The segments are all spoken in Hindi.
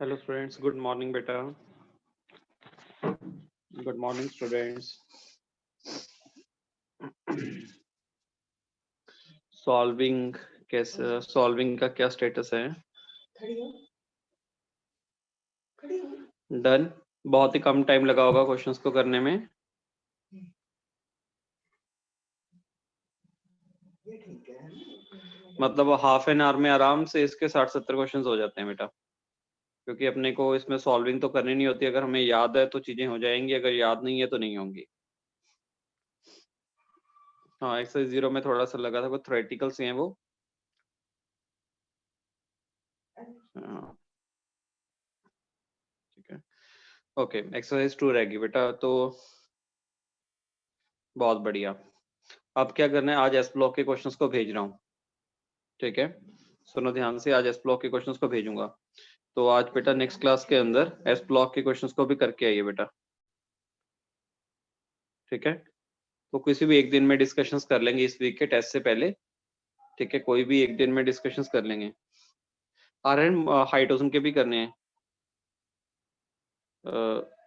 Hello students, good morning beta. Good morning students. Solving कैसे सॉल्विंग का क्या स्टेटस है? डन। बहुत ही कम टाइम लगा होगा क्वेश्चंस को करने में। मतलब हाफ एन आवर में आराम से इसके 60-70 क्वेश्चंस हो जाते हैं बेटा, क्योंकि अपने को इसमें सॉल्विंग तो करनी नहीं होती। अगर हमें याद है तो चीजें हो जाएंगी, अगर याद नहीं है तो नहीं होंगी। हाँ, एक्सरसाइज 0 में थोड़ा सा लगा था, वो थ्योरेटिकल से हैं वो। हाँ, ठीक है। ओके, एक्सरसाइज 2 रहेगी बेटा, तो बहुत बढ़िया। अब क्या करना है, आज एस ब्लॉक के क्वेश्चंस को भेज रहा हूँ, ठीक है। सुनो ध्यान से, आज एस ब्लॉक के क्वेश्चंस को भेजूंगा। तो आज बेटा नेक्स्ट क्लास के अंदर एस ब्लॉक के क्वेश्चंस को भी करके आइए बेटा, ठीक है। तो किसी भी एक दिन में डिस्कशंस कर लेंगे इस वीक के टेस्ट से पहले, ठीक है। कोई भी एक दिन में डिस्कशंस कर लेंगे। आर्यन हाइड्रोजन के भी करने हैं।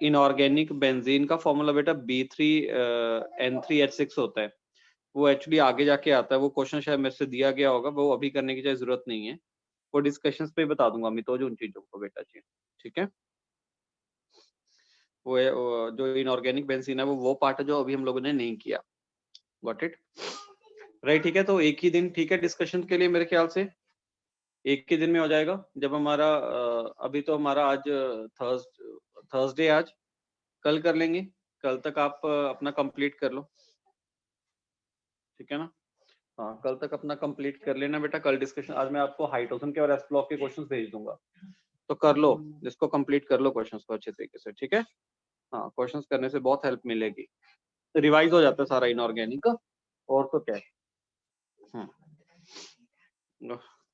इनऑर्गेनिक बेंजीन का फॉर्मूला बेटा B3N3H6 होता है। वो एक्चुअली आगे जाके आता है, वो क्वेश्चन शायद मेरे से दिया गया होगा, वो अभी करने की जरूरत नहीं है। वो डिस्कशंस पे बता दूंगा मैं तो उन चीजों को बेटा जी, ठीक है। वो जो इनऑर्गेनिक बेंजीन है वो पार्ट है जो अभी हम लोगों ने नहीं किया। गॉट इट राइट, ठीक है। तो एक ही दिन ठीक है डिस्कशन के लिए, मेरे ख्याल से एक ही दिन में हो जाएगा। जब हमारा अभी तो हमारा आज थर्सडे, आज कल कर लेंगे। कल तक आप अपना कंप्लीट कर लो, ठीक है ना। हाँ, कल तक अपना कंप्लीट कर लेना बेटा। कल डिस्कशन, आज मैं आपको हाइड्रोजन के और एस ब्लॉक के क्वेश्चंस भेज दूंगा, तो कर लो, जिसको कंप्लीट कर लो क्वेश्चंस को अच्छे तरीके से, ठीक है। हाँ, क्वेश्चंस करने से बहुत हेल्प मिलेगी, रिवाइज हो जाता है सारा इनऑर्गेनिक का। और तो क्या है,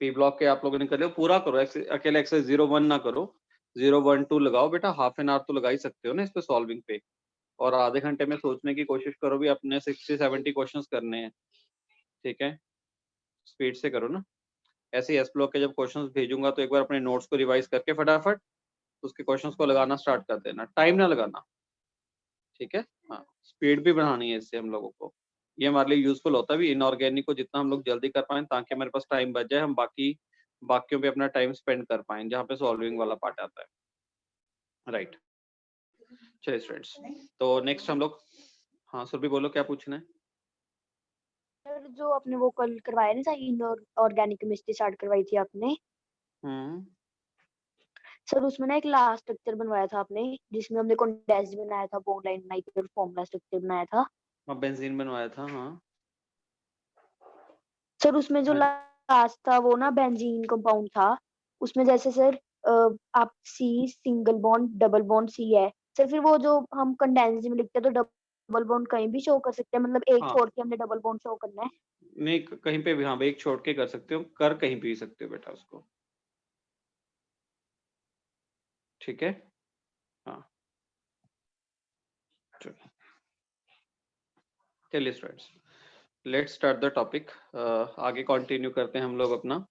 पी ब्लॉक के आप लोगों ने कर लिया, पूरा करो। अकेले एक्सरसाइज 0-1 ना करो, 0-1-2 लगाओ बेटा। हाफ एन आवर तो लगा ही सकते हो ना इस पे सॉल्विंग पे, और आधे घंटे में सोचने की कोशिश करो भी। अपने 60-70 क्वेश्चंस करने हैं, ठीक है। स्पीड से करो ना। ऐसे ही एस ब्लॉक के जब क्वेश्चंस भेजूंगा तो एक बार अपने नोट्स को रिवाइज करके फटाफट उसके क्वेश्चंस को लगाना स्टार्ट कर देना, टाइम ना लगाना, ठीक है। हाँ, स्पीड भी बढ़ानी है इससे हम लोगों को। ये हमारे लिए यूजफुल होता है भी, इनऑर्गेनिक को जितना हम लोग जल्दी कर पाए, ताकि हमारे पास टाइम बच जाए, हम बाकियों पे अपना टाइम स्पेंड कर पाए जहाँ पे सॉल्विंग वाला पार्ट आता है, राइट। चलिए स्टूडेंट्स, तो नेक्स्ट हम लोग, हाँ सुरभि बोलो क्या पूछना है। सर जो आपने वो कल करवाया ना sir, indoor organic chemistry start करवाई थी आपने हम्म, सर, उसमें ना एक लास्ट स्ट्रक्चर बनवाया था आपने, जिसमें हमने कंडेंस्ड बनाया था, बॉन्ड लाइन बनाई थी और फॉर्मूला स्ट्रक्चर बनाया था। हाँ बेंजीन बनवाया था, हाँ। सर उसमें जो हाँ जी। लास्ट था वो ना बेंजीन कंपाउंड था। उसमें जैसे सर आप C single bond double bond C है सर, फिर वो जो हम कंडेंस्ड में लिखते हैं तो डबल बॉन्ड कहीं भी शो कर सकते हैं, मतलब एक हाँ, छोड़ के हमने डबल बॉन्ड शो करना है। नहीं कहीं पे भी, हाँ एक छोड़ के कर सकते हो, कर कहीं भी सकते हो बेटा उसको, ठीक है। हाँ, चलिए students, let's start the topic. आगे कंटिन्यू करते हैं हम लोग अपना।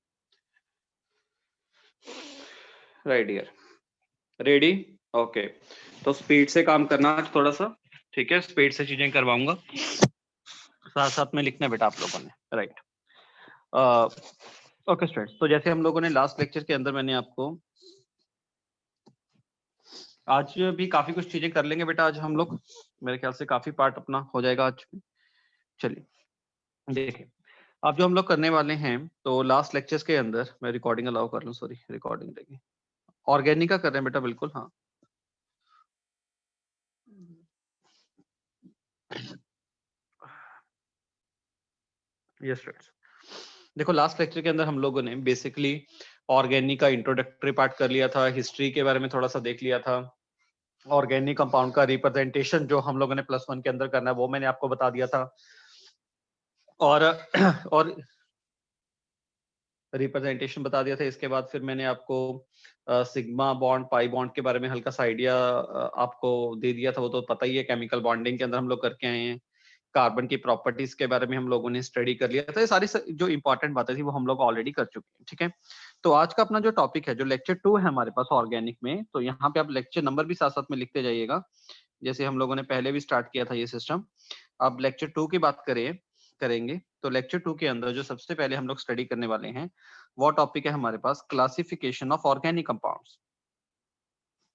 Right dear, ready, okay. तो स्पीड से काम करना आज थोड़ा सा, ठीक है। स्पीड से चीजें करवाऊंगा, साथ साथ में लिखना है बेटा आप लोगों ने, राइट। ओके स्टूडेंट्स, तो जैसे हम लोगों ने लास्ट लेक्चर के अंदर, मैंने आपको आज भी काफी कुछ चीजें कर लेंगे बेटा आज हम लोग, मेरे ख्याल से काफी पार्ट अपना हो जाएगा आज। चलिए देखिए, अब जो हम लोग करने वाले हैं, तो लास्ट लेक्चर्स के अंदर, मैं रिकॉर्डिंग अलाउ कर लूं, सॉरी रिकॉर्डिंग देखिए, ऑर्गेनिक का कर रहे हैं बेटा, बिल्कुल हाँ। यस स्टूडेंट्स, देखो लास्ट लेक्चर के अंदर हम लोगों ने बेसिकली ऑर्गेनिक का इंट्रोडक्टरी पार्ट कर लिया था, हिस्ट्री के बारे में थोड़ा सा देख लिया था। ऑर्गेनिक कंपाउंड का रिप्रेजेंटेशन जो हम लोगों ने +1 के अंदर करना है वो मैंने आपको बता दिया था। और रिप्रेजेंटेशन बता दिया था। इसके बाद फिर मैंने आपको सिग्मा बॉन्ड पाई बॉन्ड के बारे में हल्का सा आइडिया आपको दे दिया था, वो तो पता ही है, केमिकल बॉन्डिंग के अंदर हम लोग करके आए हैं। कार्बन की प्रॉपर्टीज के बारे में हम लोगों ने स्टडी कर लिया था। ये सारी जो इंपॉर्टेंट बातें थी वो हम लोग ऑलरेडी कर चुके हैं, ठीक है। तो आज का अपना जो टॉपिक है, जो लेक्चर 2 है हमारे पास ऑर्गेनिक में, तो यहाँ पे आप लेक्चर नंबर भी साथ साथ में लिखते जाइएगा, जैसे हम लोगों ने पहले भी स्टार्ट किया था ये सिस्टम। अब लेक्चर 2 की बात करेंगे तो लेक्चर 2 के अंदर जो सबसे पहले हम लोग स्टडी करने वाले हैं वो टॉपिक है हमारे पास classification of organic compounds.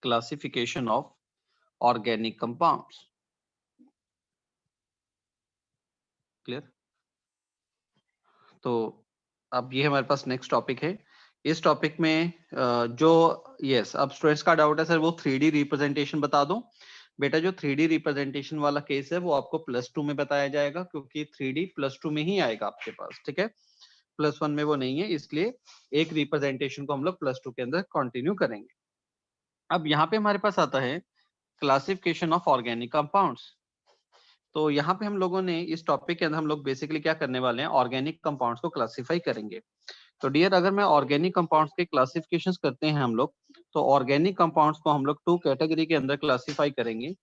Classification of organic compounds, clear. तो अब ये हमारे पास नेक्स्ट टॉपिक है। इस टॉपिक में जो अब स्टूडेंट्स का डाउट है सर वो 3D रिप्रेजेंटेशन बता दो। बेटा जो 3D रिप्रेजेंटेशन वाला केस है वो आपको +2 में बताया जाएगा, क्योंकि 3D +2 में ही आएगा आपके पास, ठीक है। +1 में वो नहीं है, इसलिए एक रिप्रेजेंटेशन को हम लोग +2 के अंदर कंटिन्यू करेंगे। अब यहाँ पे हमारे पास आता है क्लासिफिकेशन ऑफ ऑर्गेनिक कंपाउंड्स। तो यहाँ पे हम लोगों ने इस टॉपिक के अंदर हम लोग बेसिकली क्या करने वाले हैं, ऑर्गेनिक कंपाउंड्स को क्लासिफाई करेंगे। तो डियर, अगर मैं ऑर्गेनिक कंपाउंड्स के क्लासिफिकेशंस करते हैं हम लोग, तो ऑर्गेनिक कंपाउंड्स को हम लोग 2 कैटेगरी के अंदर क्लासिफाई करेंगे।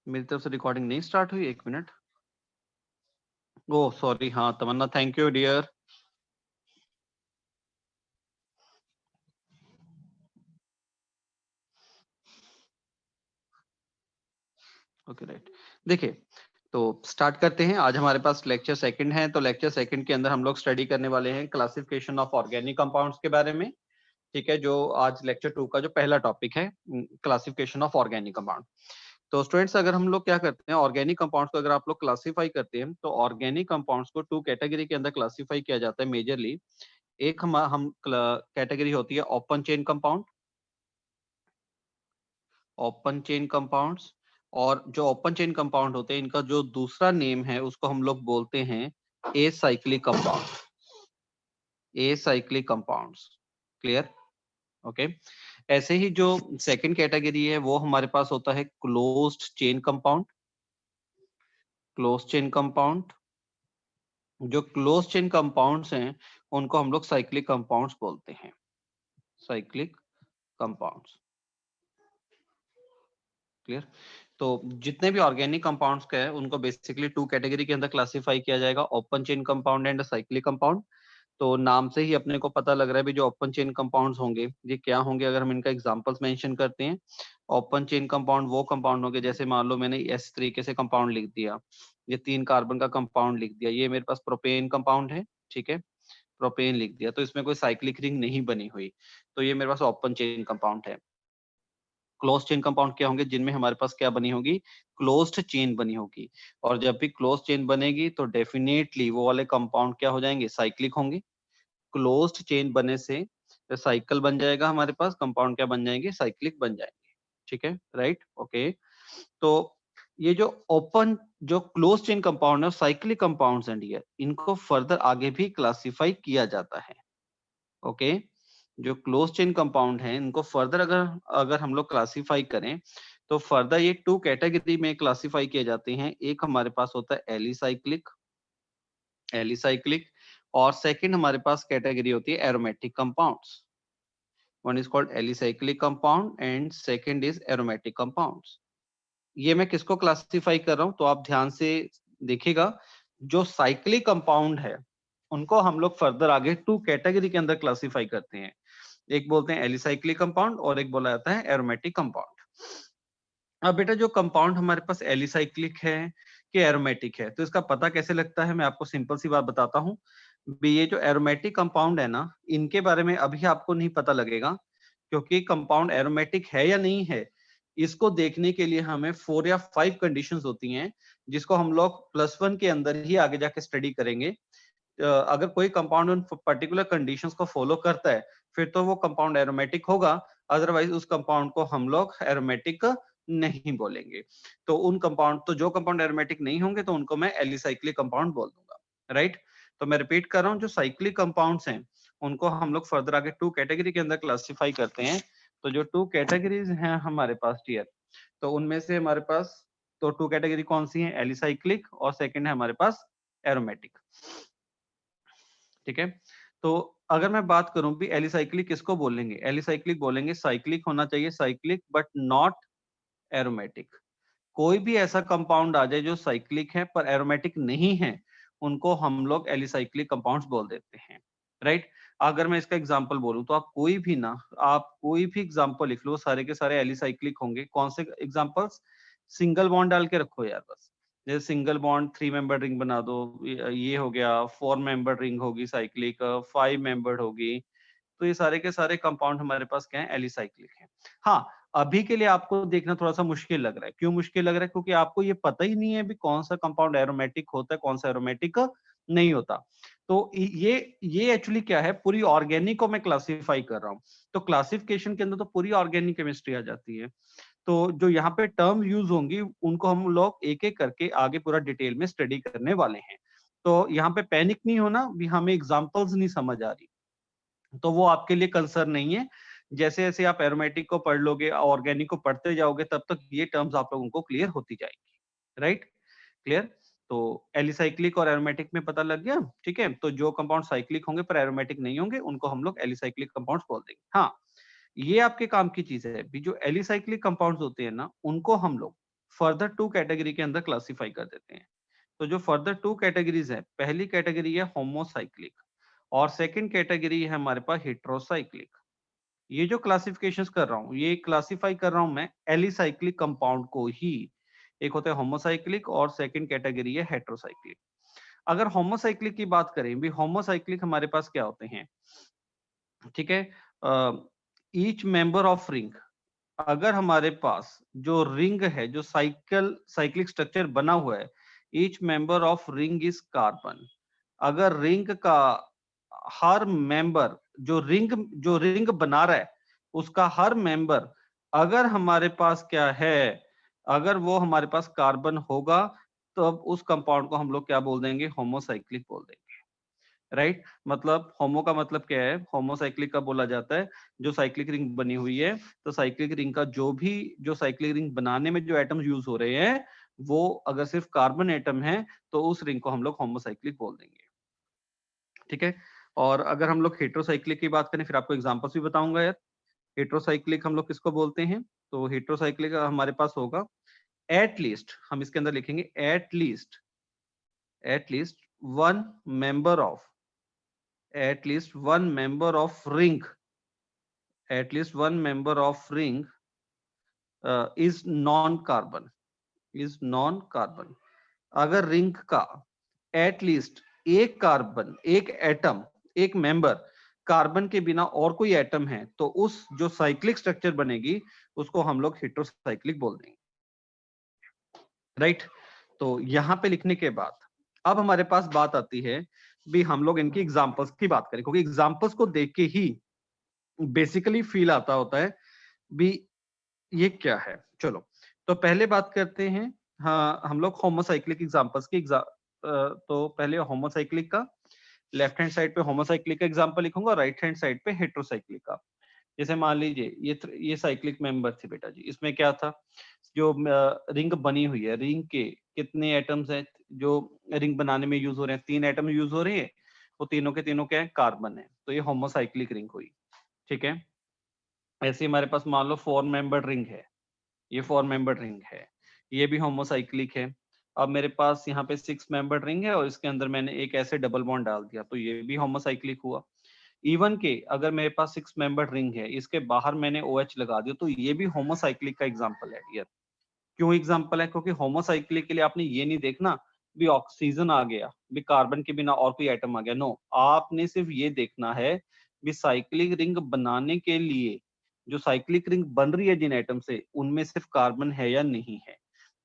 मेरी तरफ से रिकॉर्डिंग नहीं स्टार्ट हुई, 1 मिनट। ओह सॉरी, हाँ Tamanna, thank you dear. Okay right, देखिए तो स्टार्ट करते हैं। आज हमारे पास लेक्चर सेकंड है, तो लेक्चर सेकंड के अंदर हम लोग स्टडी करने वाले हैं क्लासिफिकेशन ऑफ ऑर्गेनिक कंपाउंड्स के बारे में, ठीक है। जो आज लेक्चर 2 का जो पहला टॉपिक है, क्लासिफिकेशन ऑफ ऑर्गेनिक कंपाउंड। तो स्टूडेंट्स, अगर हम लोग क्या करते हैं, ऑर्गेनिक कंपाउंड्स को अगर आप लोग क्लासिफाई करते हैं, तो ऑर्गेनिक कंपाउंड्स को 2 कैटेगरी के अंदर क्लासिफाई किया जाता है मेजरली। एक हम कैटेगरी होती है open chain compound, open chain compounds. और जो ओपन चेन कंपाउंड होते हैं, इनका जो दूसरा नेम है उसको हम लोग बोलते हैं acyclic compound, acyclic compounds, clear, okay. ऐसे ही जो सेकंड कैटेगरी है वो हमारे पास होता है closed chain compound, close chain compound. जो क्लोज चेन कंपाउंड्स हैं उनको हम लोग साइक्लिक कंपाउंड्स बोलते हैं, साइक्लिक कंपाउंड्स, क्लियर। तो जितने भी ऑर्गेनिक कंपाउंड्स के हैं उनको बेसिकली 2 कैटेगरी के अंदर क्लासिफाई किया जाएगा, open chain compound and cyclic compound. तो नाम से ही अपने को पता लग रहा है भी जो ओपन चेन कंपाउंड्स होंगे ये क्या होंगे, अगर हम इनका एग्जांपल्स मेंशन करते हैं। ओपन चेन कंपाउंड वो कंपाउंड होंगे, जैसे मान लो मैंने इस तरीके से कंपाउंड लिख दिया, ये 3 कार्बन का कंपाउंड लिख दिया, ये मेरे पास प्रोपेन कंपाउंड है, ठीक है, प्रोपेन लिख दिया, तो इसमें कोई साइक्लिक रिंग नहीं बनी हुई, तो ये मेरे पास ओपन चेन कंपाउंड है। क्लोज चेन कंपाउंड क्या होंगे, जिनमें हमारे पास क्या बनी होगी, क्लोज्ड चेन बनी होगी। और जब भी क्लोज चेन बनेगी तो डेफिनेटली वो वाले कंपाउंड क्या हो जाएंगे, साइक्लिक होंगे। क्लोज्ड चेन बनने से साइकिल बन जाएगा हमारे पास, कंपाउंड क्या बन जाएंगे, साइक्लिक बन जाएंगे, ठीक है, राइट, ओके। तो ये जो ओपन, जो क्लोज चेन कंपाउंड है, साइक्लिक कंपाउंड्स एंड ये इनको फर्दर आगे भी क्लासिफाई किया जाता है, ओके। जो क्लोज चेन कंपाउंड है इनको फर्दर अगर अगर हम लोग क्लासिफाई करें तो फर्दर ये 2 कैटेगरी में क्लासिफाई किए जाते हैं। एक हमारे पास होता है एलिसाइक्लिक, एलिसाइक्लिक, और सेकंड हमारे पास कैटेगरी होती है aromatic compounds. One is called alicyclic compound and second is aromatic compounds. ये मैं किसको क्लासिफाई कर रहा हूं, तो आप ध्यान से देखिएगा। जो साइक्लिक कंपाउंड है उनको हम लोग फर्दर आगे 2 कैटेगरी के अंदर क्लासिफाई करते हैं। एक बोलते हैं एलिसाइक्लिक कंपाउंड और एक बोला जाता है एरोमेटिक कंपाउंड। अब बेटा जो कंपाउंड हमारे पास एलिसाइक्लिक है कि एरोमेटिक है, तो इसका पता कैसे लगता है, मैं आपको सिंपल सी बात बताता हूँ। ये जो एरोमेटिक कंपाउंड है ना, इनके बारे में अभी आपको नहीं पता लगेगा, क्योंकि कंपाउंड एरोमेटिक है या नहीं है इसको देखने के लिए हमें 4 या 5 कंडीशंस होती हैं, जिसको हम लोग +1 के अंदर ही आगे जाके स्टडी करेंगे। अगर कोई कंपाउंड उन पर्टिकुलर कंडीशंस को फॉलो करता है फिर तो वो कंपाउंड एरोमेटिक होगा, अदरवाइज उस कंपाउंड को हम लोग एरोमेटिक नहीं बोलेंगे। तो उन कंपाउंड, तो जो कंपाउंड एरोमेटिक नहीं होंगे तो उनको मैं एलिसाइक्लिक कंपाउंड बोल दूंगा, राइट। तो मैं रिपीट कर रहा हूँ, जो साइक्लिक कंपाउंड्स हैं उनको हम लोग फर्दर आगे 2 कैटेगरी के अंदर क्लासिफाई करते हैं। तो जो 2 कैटेगरीज हैं हमारे पास डियर, तो उनमें से हमारे पास तो 2 कैटेगरी कौन सी है, एलिसाइक्लिक और सेकंड है हमारे पास एरोमेटिक, ठीक है। तो अगर मैं बात करूं भी एलिसाइक्लिक किसको बोलेंगे, एलिसाइक्लिक बोलेंगे साइक्लिक होना चाहिए, साइक्लिक बट नॉट एरोमेटिक। कोई भी ऐसा कंपाउंड आ जाए जो साइक्लिक है पर एरोमेटिक नहीं है, उनको हम लोग एलिसाइक्लिक कंपाउंड्स बोल देते हैं, राइट। अगर मैं इसका एग्जांपल बोलूं तो आप कोई भी एग्जांपल लिख लो, सारे के सारे एलिसाइक्लिक होंगे। कौन से एग्जांपल्स? सिंगल बॉन्ड डाल के रखो यार बस। जैसे सिंगल बॉन्ड 3 मेंबर रिंग बना दो, ये हो गया। 4 मेंबर रिंग होगी साइक्लिक, 5 मेंबर होगी। तो ये सारे के सारे कंपाउंड हमारे पास क्या है? एलिसाइक्लिक है। हाँ, अभी के लिए आपको देखना थोड़ा सा मुश्किल लग रहा है। क्यों मुश्किल लग रहा है? क्योंकि आपको ये पता ही नहीं है भी कौन सा कंपाउंड एरोमेटिक होता है, कौन सा एरोमेटिक नहीं होता। तो ये एक्चुअली क्या है, पूरी ऑर्गेनिक को मैं क्लासिफाई कर रहा हूँ। तो क्लासिफिकेशन के अंदर तो पूरी ऑर्गेनिक केमिस्ट्री आ जाती है। तो जो यहाँ पे टर्म यूज होंगी उनको हम लोग एक एक करके आगे पूरा डिटेल में स्टडी करने वाले हैं। तो यहाँ पे पैनिक नहीं होना भी हमें एग्जांपल्स नहीं समझ आ रही, तो वो आपके लिए कंसर्न नहीं है। जैसे जैसे आप एरोमेटिक को पढ़ लोगे, ऑर्गेनिक को पढ़ते जाओगे, तब तक ये टर्म्स आप लोगों को क्लियर होती जाएगी, राइट। क्लियर? तो एलिसाइक्लिक और एरोमेटिक में पता लग गया, ठीक है। तो जो कंपाउंड साइक्लिक होंगे पर एरोमेटिक नहीं होंगे, उनको हम लोग एलिसाइक्लिक कंपाउंड्स बोल देंगे। हाँ, ये आपके काम की चीज है भी। जो एलिसाइक्लिक कंपाउंड्स होते हैं ना, उनको हम लोग फर्दर 2 कैटेगरी के अंदर क्लासिफाई कर देते हैं। तो जो फर्दर 2 कैटेगरीज है, पहली कैटेगरी है होमोसाइक्लिक और सेकंड कैटेगरी है हमारे पास हेटेरोसाइक्लिक। ये जो क्लासिफिकेशंस कर रहा हूँ, ये क्लासिफाई कर रहा हूँ मैं एलिसाइक्लिक कंपाउंड को ही। एक होता है होमोसाइक्लिक और सेकंड कैटेगरी है हेटेरोसाइक्लिक। अगर होमोसाइक्लिक की बात करें भी, होमोसाइक्लिक हमारे पास क्या होते हैं, ठीक है। ईच मेंबर ऑफ रिंग, अगर हमारे पास जो रिंग है, जो साइक्लिक स्ट्रक्चर बना हुआ है, each member of ring is carbon. अगर रिंग का हर मेंबर, जो रिंग बना रहा है, उसका हर मेंबर अगर हमारे पास क्या है, अगर वो हमारे पास कार्बन होगा, तो अब उस कंपाउंड को हम लोग क्या बोल देंगे? होमोसाइक्लिक बोल देंगे, राइट। मतलब होमो का मतलब क्या है? होमोसाइक्लिक का बोला जाता है जो साइक्लिक रिंग बनी हुई है। तो साइक्लिक रिंग का जो साइक्लिक रिंग बनाने में जो एटम्स यूज हो रहे हैं, वो अगर सिर्फ कार्बन एटम है, तो उस रिंग को हम लोग होमोसाइक्लिक बोल देंगे, ठीक है। और अगर हम लोग हेटेरोसाइक्लिक की बात करें, फिर आपको एग्जांपल्स भी बताऊंगा यार। हेटेरोसाइक्लिक हम लोग किसको बोलते हैं? तो हेटेरोसाइक्लिक हमारे पास होगा एटलीस्ट, हम इसके अंदर लिखेंगे at least one member of ring, at least one member of ring is non-carbon। अगर रिंग का एटलीस्ट एक कार्बन, एक एटम, एक मेंबर कार्बन के बिना और कोई एटम है, तो उस जो साइक्लिक स्ट्रक्चर बनेगी उसको हम लोग हेटेरोसाइक्लिक बोल देंगे, राइट। तो यहां पे लिखने के बाद अब हमारे पास बात आती है भी, हम लोग इनकी एग्जांपल्स की बात करें, क्योंकि एग्जांपल्स को देख के ही बेसिकली फील आता होता है भी ये क्या है। चलो, तो पहले बात करते हैं। हाँ, हम लोग होमोसाइक्लिक एग्जांपल्स की तो पहले होमोसाइक्लिक का लेफ्ट हैंड साइड पे होमोसाइक्लिक का एग्जांपल लिखूंगा, राइट हैंड साइड पे हेटेरोसाइक्लिक का। जैसे मान लीजिए ये साइक्लिक मेंबर थे बेटा जी। इसमें क्या था? जो रिंग बनी हुई है, रिंग के कितने एटम्स हैं जो रिंग बनाने में यूज हो रहे हैं? 3 एटम यूज हो रहे हैं। वो तीनों के तीनों क्या है? कार्बन है। तो ये होमोसाइक्लिक रिंग हुई, ठीक है। ऐसे हमारे पास मान लो 4 मेंबर रिंग है, ये 4 मेंबर रिंग है, ये भी होमोसाइक्लिक है। अब मेरे पास यहाँ पे 6 मेंबर रिंग है और इसके अंदर मैंने एक ऐसे डबल बॉन्ड डाल दिया, तो ये भी होमोसाइक्लिक हुआ। इवन के अगर मेरे पास 6 मेंबर रिंग है, इसके बाहर मैंने OH लगा दिया, तो ये भी होमोसाइक्लिक का एग्जाम्पल है यार। क्यों एग्जाम्पल है? क्योंकि होमोसाइक्लिक के लिए आपने ये नहीं देखना भी ऑक्सीजन आ गया, भी कार्बन के बिना और कोई एटम आ गया। नो, आपने सिर्फ ये देखना है भी साइक्लिक रिंग बनाने के लिए जो साइक्लिक रिंग बन रही है जिन एटम से, उनमें सिर्फ कार्बन है या नहीं है।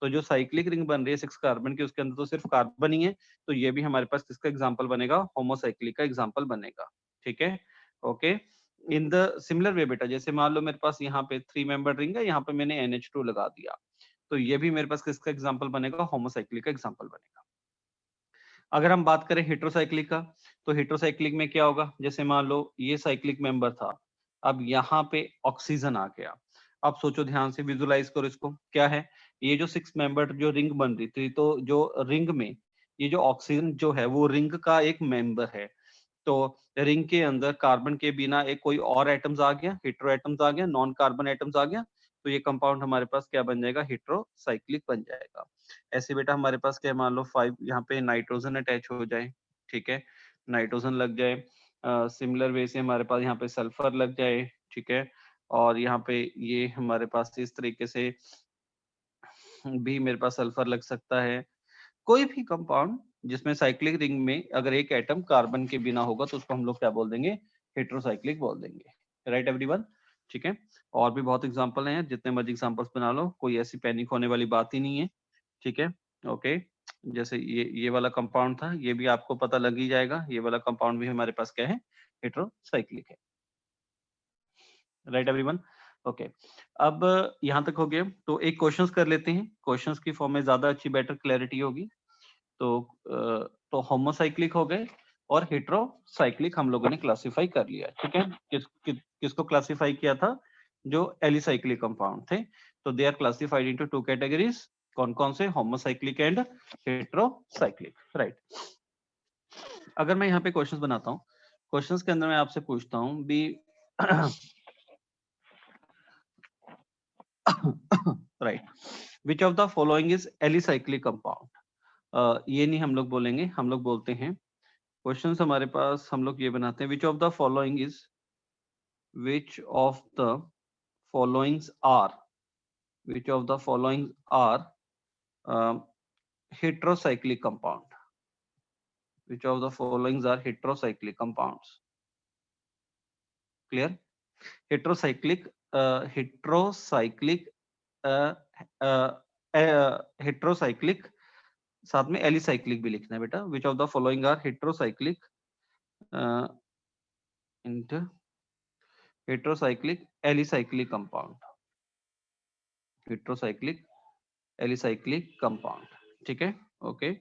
तो जो साइक्लिक रिंग बन रही है 6 कार्बन की, उसके अंदर तो सिर्फ कार्बन ही है। तो ये भी हमारे पास किसका एग्जाम्पल बनेगा? होमोसाइक्लिक का एग्जाम्पल बनेगा, ठीक है। Okay, in the similar way बेटा, जैसे मान लो मेरे पास यहाँ पे 3 मेंबर रिंग है, यहाँ पे मैंने NH2 लगा दिया, तो ये भी मेरे पास किसका एग्जांपल बनेगा? होमोसाइक्लिक का एग्जांपल बनेगा। अगर हम बात करें हेटेरोसाइक्लिक का, तो हेटेरोसाइक्लिक में क्या होगा? जैसे मान लो ये साइक्लिक मेंबर था, अब यहाँ पे ऑक्सीजन आ गया। अब सोचो, ध्यान से विजुलाइज करो इसको, क्या है ये जो 6 मेंबर जो रिंग बन रही थी, तो जो रिंग में ये जो ऑक्सीजन जो है वो रिंग का एक मेंबर है। तो रिंग के अंदर कार्बन के बिना एक कोई और एटम्स आ गया, हेटेरो एटम्स आ गया, नॉन कार्बन एटम्स आ गया। तो ये कंपाउंड हमारे पास क्या बन जाएगा, हेट्रोसाइक्लिक बन जाएगा। ऐसे बेटा हमारे पास क्या, मान लो 5 यहाँ पे नाइट्रोजन अटैच हो जाए, ठीक है, नाइट्रोजन लग जाए, सिमिलर वे से हमारे पास यहाँ पे सल्फर लग जाए, ठीक है, और यहाँ पे ये हमारे पास इस तरीके से भी मेरे पास सल्फर लग सकता है। कोई भी कंपाउंड जिसमें साइक्लिक रिंग में अगर एक एटम कार्बन के बिना होगा तो उसको हम लोग क्या बोल देंगे, हेट्रोसाइक्लिक बोल देंगे, राइट एवरीवन, ठीक है। और भी बहुत एग्जांपल हैं, जितने मर्जी एग्जांपल्स बना लो, कोई ऐसी पैनिक होने वाली बात ही नहीं है, ठीक है, ओके। जैसे ये वाला कंपाउंड था, ये भी आपको पता लग ही जाएगा, ये वाला कंपाउंड भी हमारे पास क्या है, हेट्रोसाइक्लिक है, राइट एवरीवन, ओके। अब यहाँ तक हो गया, तो एक क्वेश्चंस कर लेते हैं, क्वेश्चंस की फॉर्म में ज्यादा अच्छी बेटर क्लैरिटी होगी। तो होमोसाइक्लिक हो गए और हेट्रोसाइक्लिक हम लोगों ने क्लासिफाई कर लिया, ठीक है। किसको क्लासिफाई किया था, जो एलिसाइक्लिक कंपाउंड थे, तो they are classified into 2 categories, कौन कौन से, होमोसाइक्लिक एंड हेट्रोसाइक्लिक, राइट। अगर मैं यहाँ पे क्वेश्चंस बनाता हूँ, क्वेश्चंस के अंदर मैं आपसे पूछता हूँ भी right, which of the following is alicyclic compound, ये नहीं हम लोग बोलेंगे, हम लोग बोलते हैं, क्वेश्चंस हमारे पास हम लोग ये बनाते हैं, which of the following is, which of the followings are, which of the following are heterocyclic compound, which of the followings are heterocyclic compounds, clear, heterocyclic heterocyclic साथ में एलिसाइक्लिक भी लिखना है बेटा, which of the following are heterocyclic heterocyclic alicyclic compound, heterocyclic alicyclic compound, ठीक है, ओके,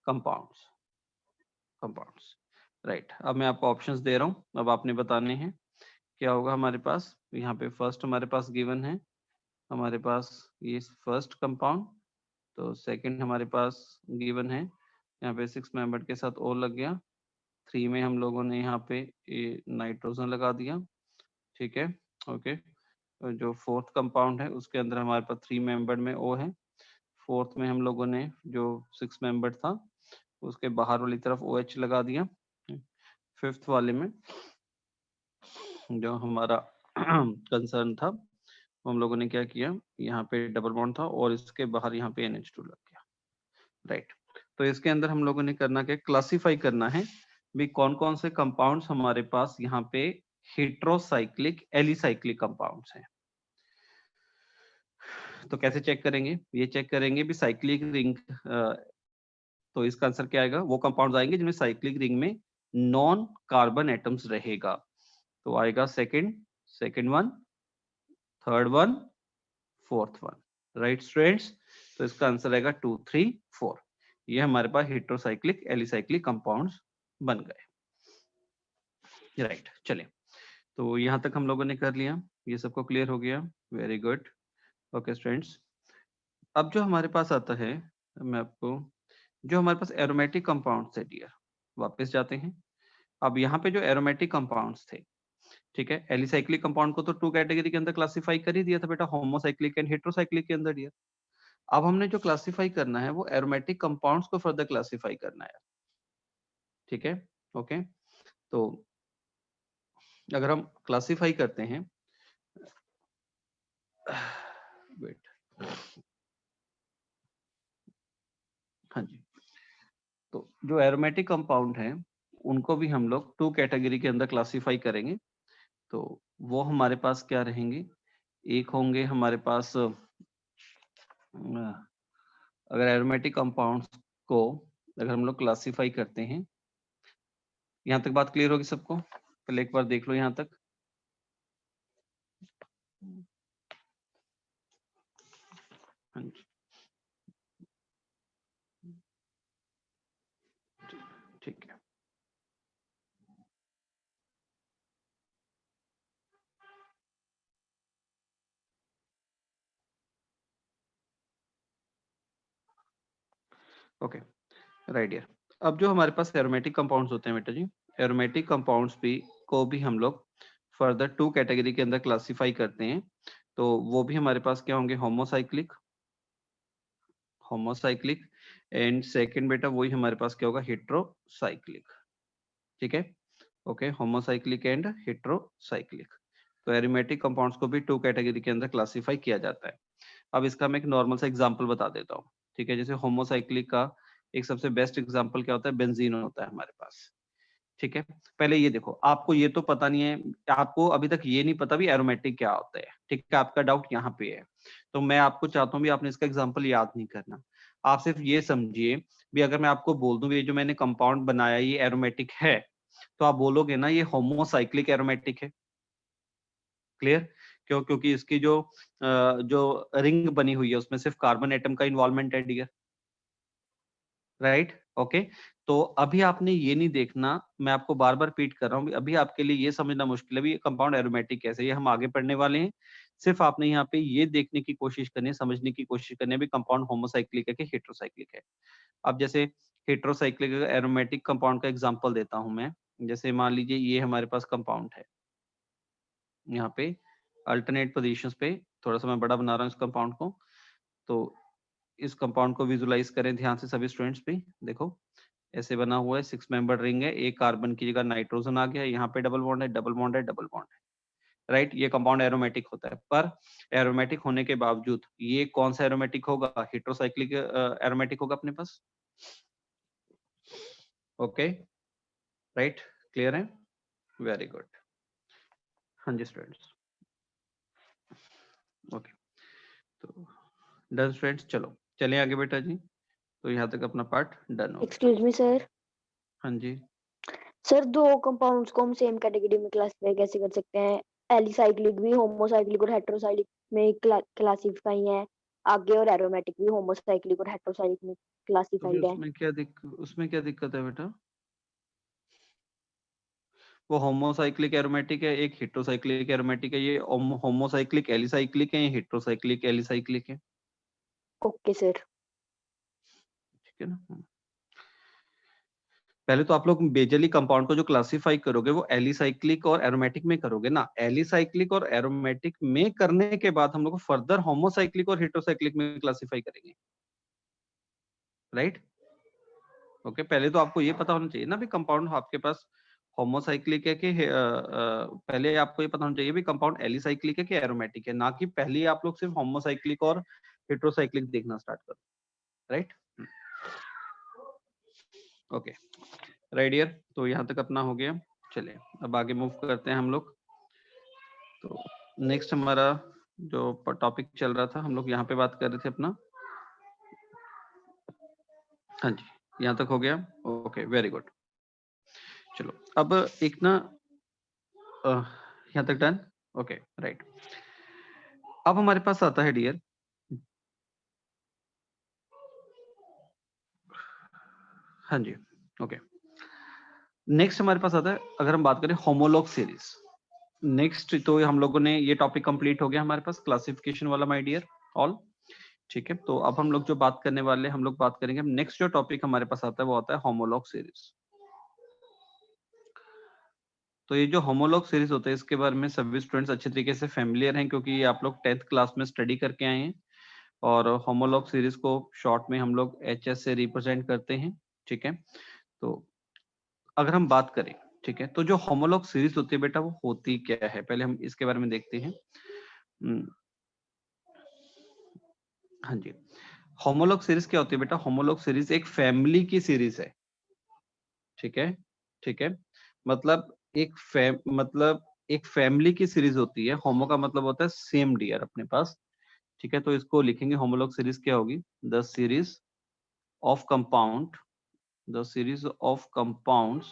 कंपाउंड्स, कंपाउंड्स, राइट। अब मैं आपको ऑप्शंस दे रहा हूँ, अब आपने बताने हैं क्या होगा हमारे पास। यहाँ पे फर्स्ट हमारे पास गिवन है, हमारे पास ये फर्स्ट कंपाउंड, तो सेकंड हमारे पास गिवन है, यहाँ पे 6 मेंबर के साथ ओ लग गया, 3 में हम लोगों ने यहाँ पे ये नाइट्रोजन लगा दिया, ठीक है, ओके। जो फोर्थ कंपाउंड है उसके अंदर हमारे पास 3 मेंबर में ओ है, फोर्थ में हम लोगों ने जो 6 मेंबर था उसके बाहर वाली तरफ ओ OH लगा दिया, फिफ्थ वाले में जो हमारा कंसर्न था हम लोगों ने क्या किया, यहाँ पे डबल बॉन्ड था और इसके बाहर यहाँ पे NH2 लग गया, राइट। तो इसके अंदर हम लोगों ने करना क्या, क्लासिफाई करना है भी कौन कौन से कंपाउंड्स हमारे पास यहाँ पे हेट्रोसाइक्लिक एलिसाइक्लिक कंपाउंड्स हैं। तो कैसे चेक करेंगे, ये चेक करेंगे भी साइक्लिक रिंग, तो इसका आंसर क्या आएगा, वो कंपाउंड्स आएंगे जिनमें साइक्लिक रिंग में नॉन कार्बन एटम्स रहेगा, तो आएगा second one, third one, fourth one, right students. तो इसका आंसर आएगा 2, 3, 4, ये हमारे पास हेट्रोसाइक्लिक एलिसाइक्लिक कंपाउंड्स बन गए, राइट। चलिए, तो यहाँ तक हम लोगों ने कर लिया, ये सबको क्लियर हो गया, वेरी गुड, ओके स्टूडेंट्स। अब जो हमारे पास आता है, मैं आपको जो हमारे पास एरोमेटिक कंपाउंड्स है डियर, वापस जाते हैं। अब यहाँ पे जो एरोमेटिक कंपाउंड्स थे, ठीक है, एलिसाइक्लिक कंपाउंड को तो 2 कैटेगरी के अंदर क्लासिफाई कर ही दिया था बेटा, होमोसाइक्लिक एंड हेट्रोसाइक्लिक के अंदर डियर। अब हमने जो क्लासिफाई करना है वो एरोमेटिक कंपाउंड्स को फर्दर क्लासिफाई करना है, ठीक है, ओके। तो अगर हम क्लासिफाई करते हैं, वेट, हाँ जी, तो जो एरोमेटिक कंपाउंड हैं उनको भी हम लोग 2 कैटेगरी के अंदर क्लासिफाई करेंगे, तो वो हमारे पास क्या रहेंगे, एक होंगे हमारे पास अगर एरोमेटिक कंपाउंड्स को अगर हम लोग क्लासिफाई करते हैं, यहाँ तक बात क्लियर होगी सबको, पहले एक बार देख लो यहाँ तक, हाँ जी, ठीक है, ओके, राइट डियर। अब जो हमारे पास एरोमेटिक कंपाउंड्स होते हैं बेटा जी, एरोमेटिक कंपाउंड्स भी को भी हम लोग फर्दर 2 कैटेगरी के अंदर क्लासिफाई करते हैं, तो वो भी हमारे पास क्या होंगे, होमोसाइक्लिक, होमोसाइक्लिक। एंड सेकंड बेटा वही हमारे पास क्या होगा, हेट्रोसाइक्लिक। ठीक है, ओके, होमोसाइक्लिक एंड हेट्रोसाइक्लिक। तो एरोमेटिक कंपाउंड्स को भी 2 कैटेगरी के अंदर क्लासिफाई किया जाता है। अब इसका मैं एक नॉर्मल सा एग्जांपल बता देता हूँ। ठीक है, जैसे होमोसाइक्लिक का एक सबसे बेस्ट एग्जांपल क्या होता है, बेंजीन होता है हमारे पास। ठीक है, पहले ये देखो, आपको ये तो पता नहीं है, आपको अभी तक ये नहीं पता भी एरोमेटिक क्या होता है। ठीक है, आपका डाउट यहाँ पे है। तो मैं आपको चाहता हूँ भी आपने इसका एग्जाम्पल याद नहीं करना, आप सिर्फ ये समझिए भी अगर मैं आपको बोल दूं ये जो मैंने कंपाउंड बनाया ये एरोमेटिक है, तो आप बोलोगे ना ये होमोसाइक्लिक एरोमेटिक है। क्लियर? क्यों? क्योंकि इसकी जो रिंग बनी हुई है उसमें सिर्फ कार्बन एटम का इन्वॉल्वमेंट है डियर, राइट? ओके, तो अभी आपने ये नहीं देखना, मैं आपको बार बार रिपीट कर रहा हूँ, अभी आपके लिए ये समझना मुश्किल है भी कंपाउंड एरोमेटिक कैसे, ये हम आगे पढ़ने वाले हैं। सिर्फ आपने यहाँ पे ये देखने की कोशिश करनी है, समझने की कोशिश करनी है भी कंपाउंड होमोसाइक्लिक है कि हेट्रोसाइक्लिक है। अब जैसे हेट्रोसाइक्लिक एरोमेटिक कंपाउंड का एग्जांपल देता हूं मैं। जैसे मान लीजिए ये हमारे पास कंपाउंड है, यहाँ पे अल्टरनेट पोजीशंस पे, थोड़ा सा मैं बड़ा बना रहा हूँ इस कंपाउंड को। तो इस कंपाउंड को विजुलाइज करें ध्यान से सभी स्टूडेंट्स भी। देखो ऐसे बना हुआ है, 6 मेंबर रिंग है, एक कार्बन की जगह नाइट्रोजन आ गया, यहाँ पे डबल बॉन्ड है, डबल बॉन्ड है, डबल बॉन्ड है, राइट? ये कंपाउंड एरोमेटिक होता है, पर एरोमेटिक होने के बावजूद ये कौन सा एरोमेटिक होगा, हेट्रोसाइक्लिक एरोमेटिक होगा अपने पास। ओके, राइट, क्लियर है, वेरी गुड। हाँ जी स्टूडेंट्स, ओके, तो डन स्टूडेंट्स, चलो चलें आगे बेटा जी। तो यहाँ तक अपना पार्ट डन हो गया। Excuse me sir. हाँ जी, सर दो कंपाउंड्स को हम सेम कैटेगरी में क्लासिफाई कैसे कर सकते हैं? एलिसाइक्लिक भी होमोसाइक्लिक और हेटेरोसाइक्लिक में क्लासिफाई है आगे, और एरोमेटिक भी होमोसाइक्लिक और हेटेरोसाइक्लिक में तो फिर क्लासिफाइड है। उसमें क्या दिक्कत है बेटा? वो होमोसाइक्लिक एरोमेटिक है, एक हेट्रोसाइक्लिक एरोमेटिक है, ये होमोसाइक्लिक एलिसाइक्लिक है, ये हेट्रोसाइक्लिक एलिसाइक्लिक है। Okay sir. ठीक है ना? पहले तो आप लोग बेजली कंपाउंड को जो क्लासिफाई करोगे वो एलिसाइक्लिक और एरोमेटिक में करोगे ना, एलिसाइक्लिक और एरोमेटिक में करने के बाद हम लोग फर्दर होमोसाइक्लिक और हेट्रोसाइक्लिक में क्लासिफाई करेंगे, राइट? ओके, पहले तो आपको ये पता होना चाहिए ना भी कंपाउंड आपके पास होमोसाइक्लिक है कि पहले आपको ये पता होना चाहिए भी कंपाउंड एलिसाइक्लिक है कि एरोमेटिक है, ना कि पहले आप लोग सिर्फ होमोसाइक्लिक और हेट्रोसाइक्लिक देखना स्टार्ट करो, राइट? ओके, राइट डियर, तो यहाँ तक अपना हो गया। चलिए अब आगे मूव करते हैं हम लोग। तो नेक्स्ट हमारा जो टॉपिक चल रहा था, हम लोग यहाँ पे बात कर रहे थे अपना, हाँ जी, यहाँ तक हो गया। Okay, very good. चलो अब एक ना यहाँ तक डन। Okay, right. अब हमारे पास आता है डियर, हाँ जी, ओके, नेक्स्ट हमारे पास आता है, अगर हम बात करें होमोलॉग सीरीज। नेक्स्ट तो हम लोगों ने ये टॉपिक कंप्लीट हो गया हमारे पास क्लासिफिकेशन वाला माय डियर ऑल। ठीक है, तो अब हम लोग जो बात करने वाले, हम लोग बात करेंगे, नेक्स्ट जो टॉपिक हमारे पास आता है वो आता है होमोलॉग सीरीज। तो ये जो होमोलॉग सीरीज होता है इसके बारे में सभी स्टूडेंट्स अच्छे तरीके से फेमिलियर हैं, क्योंकि ये आप लोग 10th क्लास में स्टडी करके आए हैं। और होमोलॉग सीरीज को शॉर्ट में हम लोग HS से रिप्रेजेंट करते हैं। ठीक है, तो अगर हम बात करें, ठीक है, तो जो होमोलॉग सीरीज होती है बेटा वो होती क्या है, पहले हम इसके बारे में देखते हैं। हाँ जी, होमोलॉग सीरीज क्या होती है बेटा? होमोलॉग सीरीज एक फैमिली की सीरीज है। ठीक है, ठीक है, मतलब मतलब एक फैमिली की सीरीज होती है। होमो का मतलब होता है सेम डियर अपने पास। ठीक है, तो इसको लिखेंगे होमोलॉग सीरीज क्या होगी, the series of compound, the series of compounds,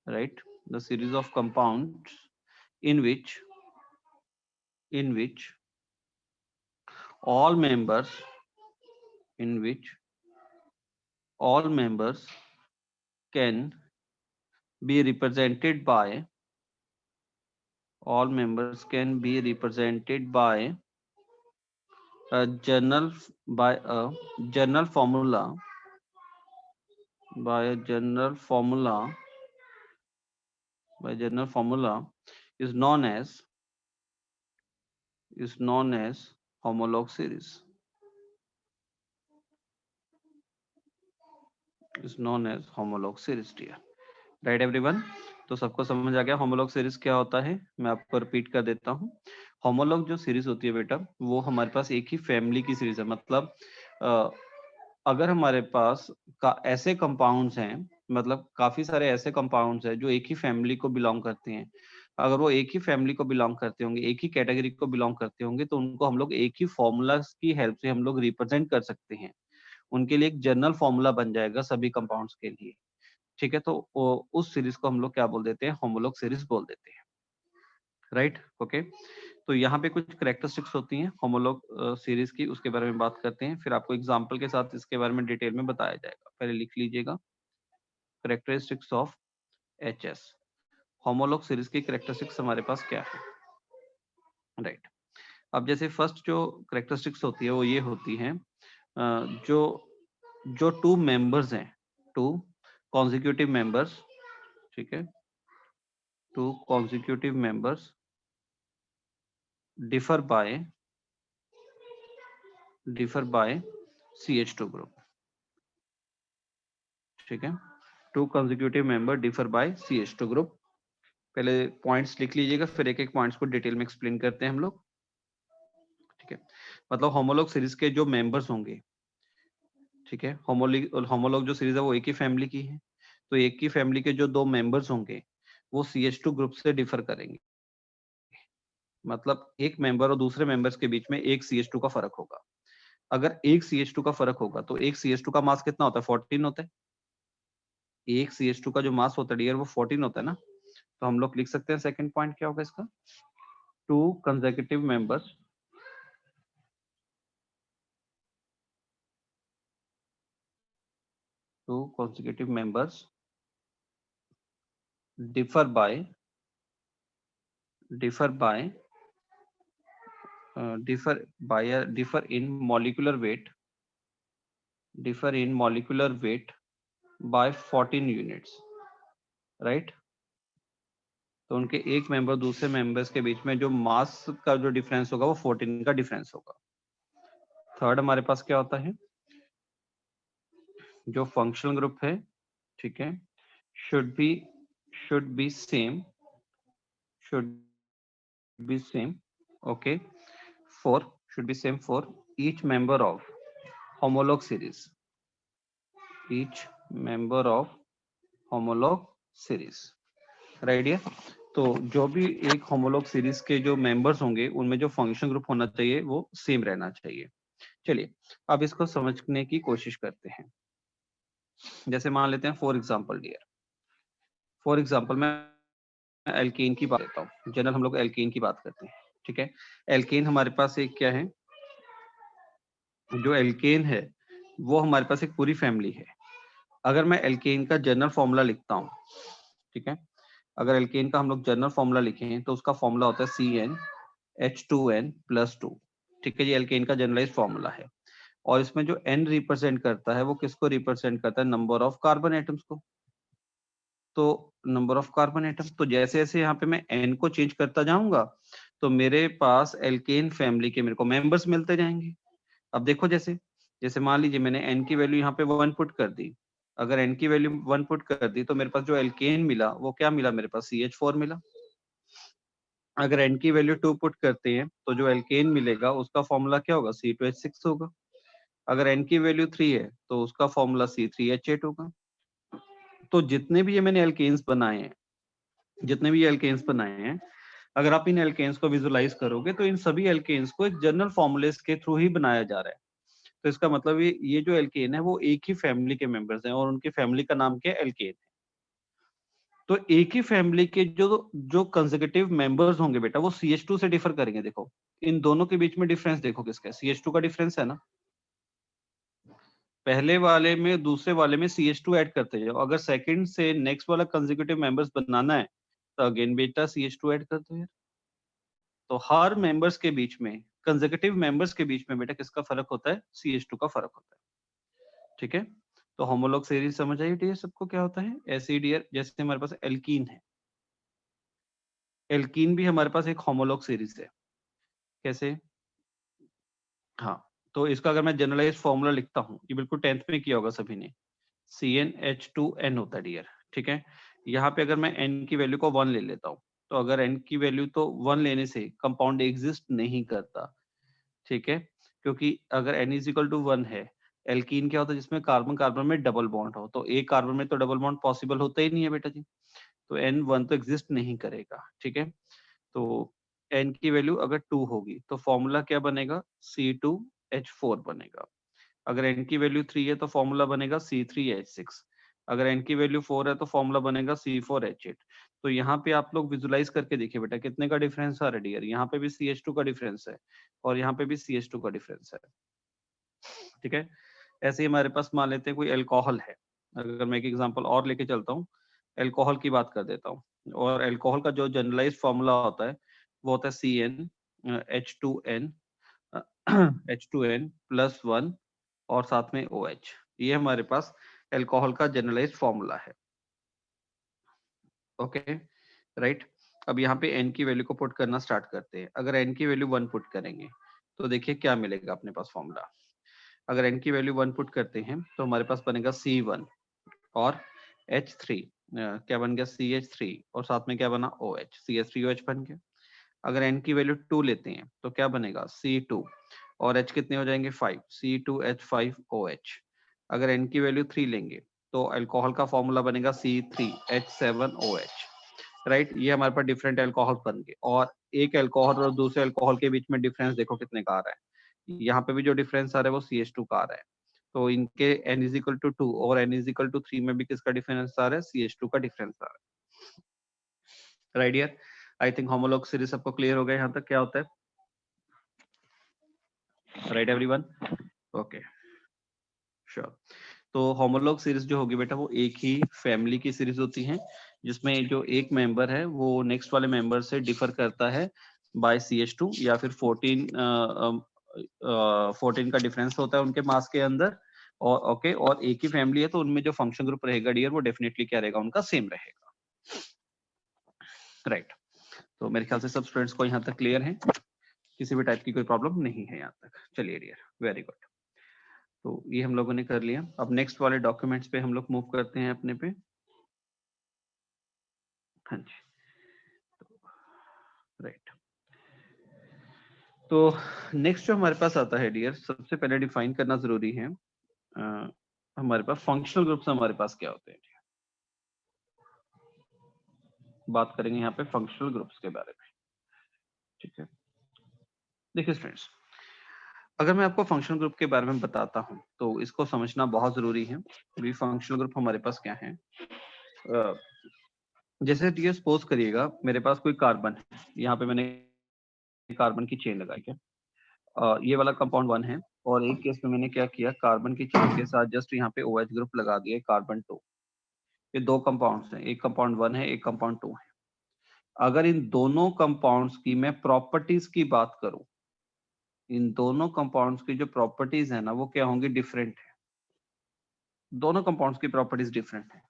right, the series of compounds in which all members in which all members can be represented by all members can be represented by a general by a general formula by a general formula by general formula is known as is known as homolog series. Is known as homolog series, dear. Right everyone, तो सबको समझ आ गया होमोलॉग सीरीज क्या होता है? मैं आपको रिपीट कर देता हूँ। होमोलॉग जो सीरीज होती है बेटा, वो हमारे पास एक ही फैमिली की सीरीज है। मतलब अगर हमारे पास ऐसे कंपाउंड्स हैं, मतलब काफी सारे ऐसे कंपाउंड्स हैं जो एक ही फैमिली को बिलोंग करते हैं, अगर वो एक ही फैमिली को बिलोंग करते होंगे, एक ही कैटेगरी को बिलोंग करते होंगे, तो उनको हम लोग एक ही फॉर्मूला की हेल्प से हम लोग रिप्रेजेंट कर सकते हैं। उनके लिए एक जनरल फॉर्मूला बन जाएगा सभी कंपाउंड्स के लिए। ठीक है, तो उस सीरीज को हम लोग क्या बोल देते हैं? होमोलॉग सीरीज बोल देते हैं। Right, okay. तो यहाँ पे कुछ करेक्टरिस्टिक्स होती हैं होमोलॉग सीरीज की, उसके बारे में बात करते हैं, फिर आपको एग्जांपल के साथ इसके बारे में डिटेल में बताया जाएगा। पहले लिख लीजिएगा characteristics of HS. Homologue series की करेक्टरिस्टिक्स हमारे पास क्या है? राइट, अब जैसे फर्स्ट जो करेक्टरिस्टिक्स होती है वो ये होती है, जो जो टू मेंबर्स हैं, टू कॉन्जिक्यूटिव मेंबर्स, ठीक है, two consecutive members differ by CH2 group, ठीक है। To consecutive member differ by CH2 group. पहले पॉइंट्स लिख लीजिएगा, फिर एक एक पॉइंट्स को डिटेल में एक्सप्लेन करते हैं हम लोग, ठीक है। मतलब होमोलॉग सीरीज के जो मेंबर्स होंगे, ठीक है, होमोलॉग जो सीरीज है वो एक ही फैमिली की है, तो एक ही फैमिली के जो दो मेंबर्स होंगे वो CH2 ग्रुप से डिफर करेंगे। मतलब एक मेंबर और दूसरे मेंबर्स के बीच में एक CH2 का फर्क होगा। अगर एक CH2 का फर्क होगा तो एक CH2 का मास कितना होता है? 14 होता है। एक CH2 का जो मास होता है डियर वो 14 होता है ना। तो हम लोग लिख सकते हैं सेकंड पॉइंट क्या होगा इसका? To consecutive members differ by differ in molecular weight by 14 units, right. तो उनके एक मेंबर दूसरे मेंबर्स के बीच में जो मास का जो डिफरेंस होगा वो 14 का डिफरेंस होगा। थर्ड हमारे पास क्या होता है? जो फंक्शनल ग्रुप है, ठीक है, should be same okay should be same for each member of homolog series, right. तो जो भी एक होमोलॉग सीरीज के जो मेंबर्स होंगे उनमें जो फंक्शन ग्रुप होना चाहिए वो सेम रहना चाहिए। चलिए अब इसको समझने की कोशिश करते हैं। जैसे मान लेते हैं for example dear, for example मैं एल्केन की बात करता हूँ। जनरल हम लोग एल्केन की बात करते हैं, ठीक है। एल्केन हमारे पास एक क्या है? जो एल्केन है वो हमारे पास एक पूरी फैमिली है। अगर मैं एल्केन का जनरल फॉर्मूला लिखता हूँ, ठीक है, अगर एल्केन का हम लोग जनरल फॉर्मूला लिखें तो उसका फॉर्मूला होता है CnH2n+2, ठीक है। ये एल्केन का जनरलाइज फॉर्मूला है। और इसमें जो n रिप्रेजेंट करता है वो किसको रिप्रेजेंट करता है? नंबर ऑफ कार्बन एटम्स को। तो नंबर ऑफ कार्बन एटम, तो जैसे जैसे यहाँ पे मैं n को चेंज करता जाऊंगा तो मेरे पास एल्केन फैमिली के मेरे को मेंबर्स मिलते जाएंगे। अब देखो जैसे जैसे मान लीजिए मैंने n की वैल्यू यहाँ पे 1 पुट कर दी। अगर n की वैल्यू 1 पुट कर दी तो मेरे पास जो एल्केन मिला वो क्या मिला? मेरे पास CH4 मिला। अगर n की वैल्यू 2 पुट करते हैं तो जो एल्केन मिलेगा उसका फॉर्मूला क्या होगा? C2H6 होगा। अगर n की वैल्यू 3 है तो उसका फॉर्मूला C3H8 होगा। तो जितने भी ये मैंने एल्केन्स बनाए हैं, अगर आप इन एल्केन्स को विजुलाइज करोगे तो इन सभी एल्केन्स को एक जनरल फॉर्मूले के थ्रू ही बनाया जा रहा है। तो इसका मतलब ये जो एल्केन है वो एक ही फैमिली के मेंबर्स हैं और उनकी फैमिली का नाम क्या है? एल्केन। तो एक ही फैमिली के जो जो कंसेक्यूटिव मेंबर्स होंगे बेटा वो CH2 से डिफर करेंगे। देखो इन दोनों के बीच में डिफरेंस देखो किसका है? CH2 का डिफरेंस है ना। पहले वाले में दूसरे वाले में CH2 ऐड करते जाओ। अगर सेकंड से नेक्स्ट वाला कंसेक्यूटिव मेंबर्स बनाना है तो अगेन बेटा CH2 ऐड करते हो यार। तो हर मेंबर्स के बीच में, कंसेक्यूटिव मेंबर्स के बीच में बेटा किसका फर्क होता है? CH2 का फर्क होता है, ठीक है। तो होमोलॉग सीरीज समझ आई डियर सबको क्या होता है? ऐसे ही डियर जैसे हमारे पास एल्कीन है, एल्कीन भी हमारे पास एक होमोलॉग सीरीज है। कैसे? हाँ, तो इसका अगर मैं जनरलाइज फॉर्मूला लिखता हूँ, ये बिल्कुल 10th में किया होगा सभी ने, CnH2n होता है डियर, ठीक है। यहाँ पे अगर मैं n की वैल्यू को 1 ले लेता हूँ, तो अगर n की वैल्यू तो 1 लेने से कंपाउंड एग्जिस्ट नहीं करता, ठीक है, क्योंकि अगर n इज इक्वल टू 1 है, एल्कीन क्या होता है जिसमें कार्बन कार्बन में डबल बॉन्ड हो, तो एक कार्बन में तो डबल बॉन्ड पॉसिबल होता ही नहीं है बेटा जी, तो n 1 तो एग्जिस्ट नहीं करेगा, ठीक है। तो n की वैल्यू अगर 2 होगी तो फॉर्मूला क्या बनेगा, C2H4 बनेगा। अगर n की वैल्यू 3 है तो फॉर्मूला बनेगा C3H6। अगर n की वैल्यू 4 है तो फॉर्मूला बनेगा C4H8। तो यहाँ पे आप लोग विजुलाइज करके देखिए बेटा कितने का डिफरेंस आ रहा है डियर, यहाँ पे भी CH2 का डिफरेंस है और यहाँ पे भी CH2 का डिफरेंस है, ठीक है। ऐसे ही हमारे पास मान लेते हैं कोई अल्कोहल है, अगर मैं एक एग्जांपल और लेके चलता हूँ, अल्कोहल की बात कर देता हूँ, और अल्कोहल का जो जनरलाइज फॉर्मूला होता है वो होता है CnH2n H2n प्लस 1 और साथ में OH, ये हमारे पास अल्कोहल का जनरलाइज फॉर्मूला है, ओके राइट। अब यहाँ पे n की वैल्यू को पुट करना स्टार्ट करते हैं। अगर n की वैल्यू 1 पुट करेंगे तो देखिए क्या मिलेगा अपने पास फॉर्मूला। अगर n की वैल्यू 1 पुट करते हैं तो हमारे पास बनेगा C1 और H3, क्या बन गया CH3 और साथ में क्या बना OH, CH3OH बन गया। अगर n की वैल्यू 2 लेते हैं तो क्या बनेगा C2 और H कितने हो जाएंगे 5, C2H5OH। अगर n की वैल्यू 3 लेंगे तो अल्कोहल का फॉर्मूला बनेगा C3H7OH, राइट। ये हमारे पास डिफरेंट अल्कोहल बन गए, और एक अल्कोहल और दूसरे अल्कोहल के बीच में डिफरेंस देखो कितने का आ रहा है, यहाँ पे भी जो डिफरेंस आ रहा है वो CH2 का आ रहा है। तो इनके n इज इक्वल टू 2 और n इज इक्वल टू 3 में भी किसका डिफरेंस आ रहा है, CH2 का डिफरेंस आ रहा है, right dear. I think homolog series सबको क्लियर हो गया यहाँ तक क्या होता है, राइट एवरीवन, ओके श्योर। तो होमोलॉग सीरीज जो होगी बेटा वो एक ही फैमिली की सीरीज होती है, जिसमें जो एक मेंबर है वो नेक्स्ट वाले मेंबर से डिफर करता है बाय CH2 या फिर 14 का डिफरेंस होता है उनके मास के अंदर, और ओके और एक ही फैमिली है तो उनमें जो फंक्शन ग्रुप रहेगा डियर वो डेफिनेटली क्या रहेगा, उनका सेम रहेगा, राइट। तो मेरे ख्याल से सब स्टूडेंट्स को यहाँ तक क्लियर है, किसी भी टाइप की कोई प्रॉब्लम नहीं है यहाँ तक, चलिए डियर वेरी गुड। तो ये हम लोगों ने कर लिया। अब नेक्स्ट वाले डॉक्यूमेंट्स पे हम लोग मूव करते हैं अपने पे, हाँ जी राइट। तो नेक्स्ट जो हमारे पास आता है डियर, सबसे पहले डिफाइन करना जरूरी है हमारे पास फंक्शनल ग्रुप्स हमारे पास क्या होते हैं, बात करेंगे यहाँ पे फंक्शनल ग्रुप्स के बारे में, ठीक है। देखिए स्टूडेंट्स, अगर मैं आपको फंक्शनल ग्रुप के बारे में बताता हूँ तो इसको समझना बहुत जरूरी है। अभी फंक्शनल ग्रुप हमारे पास क्या है, जैसे डियर सपोज करिएगा मेरे पास कोई कार्बन है, यहाँ पे मैंने कार्बन की चेन लगाई है, ये वाला कंपाउंड 1 है, और एक केस में मैंने क्या किया, कार्बन की चेन के साथ जस्ट यहाँ पे OH ग्रुप लगा दिया कार्बन 2। ये दो कंपाउंड्स हैं, एक कंपाउंड 1 है एक कंपाउंड 2 है। अगर इन दोनों कंपाउंड्स की मैं प्रॉपर्टीज की बात करूं, इन दोनों कंपाउंड्स की जो प्रॉपर्टीज है ना वो क्या होंगी, डिफरेंट है। दोनों कंपाउंड्स की प्रॉपर्टीज डिफरेंट है।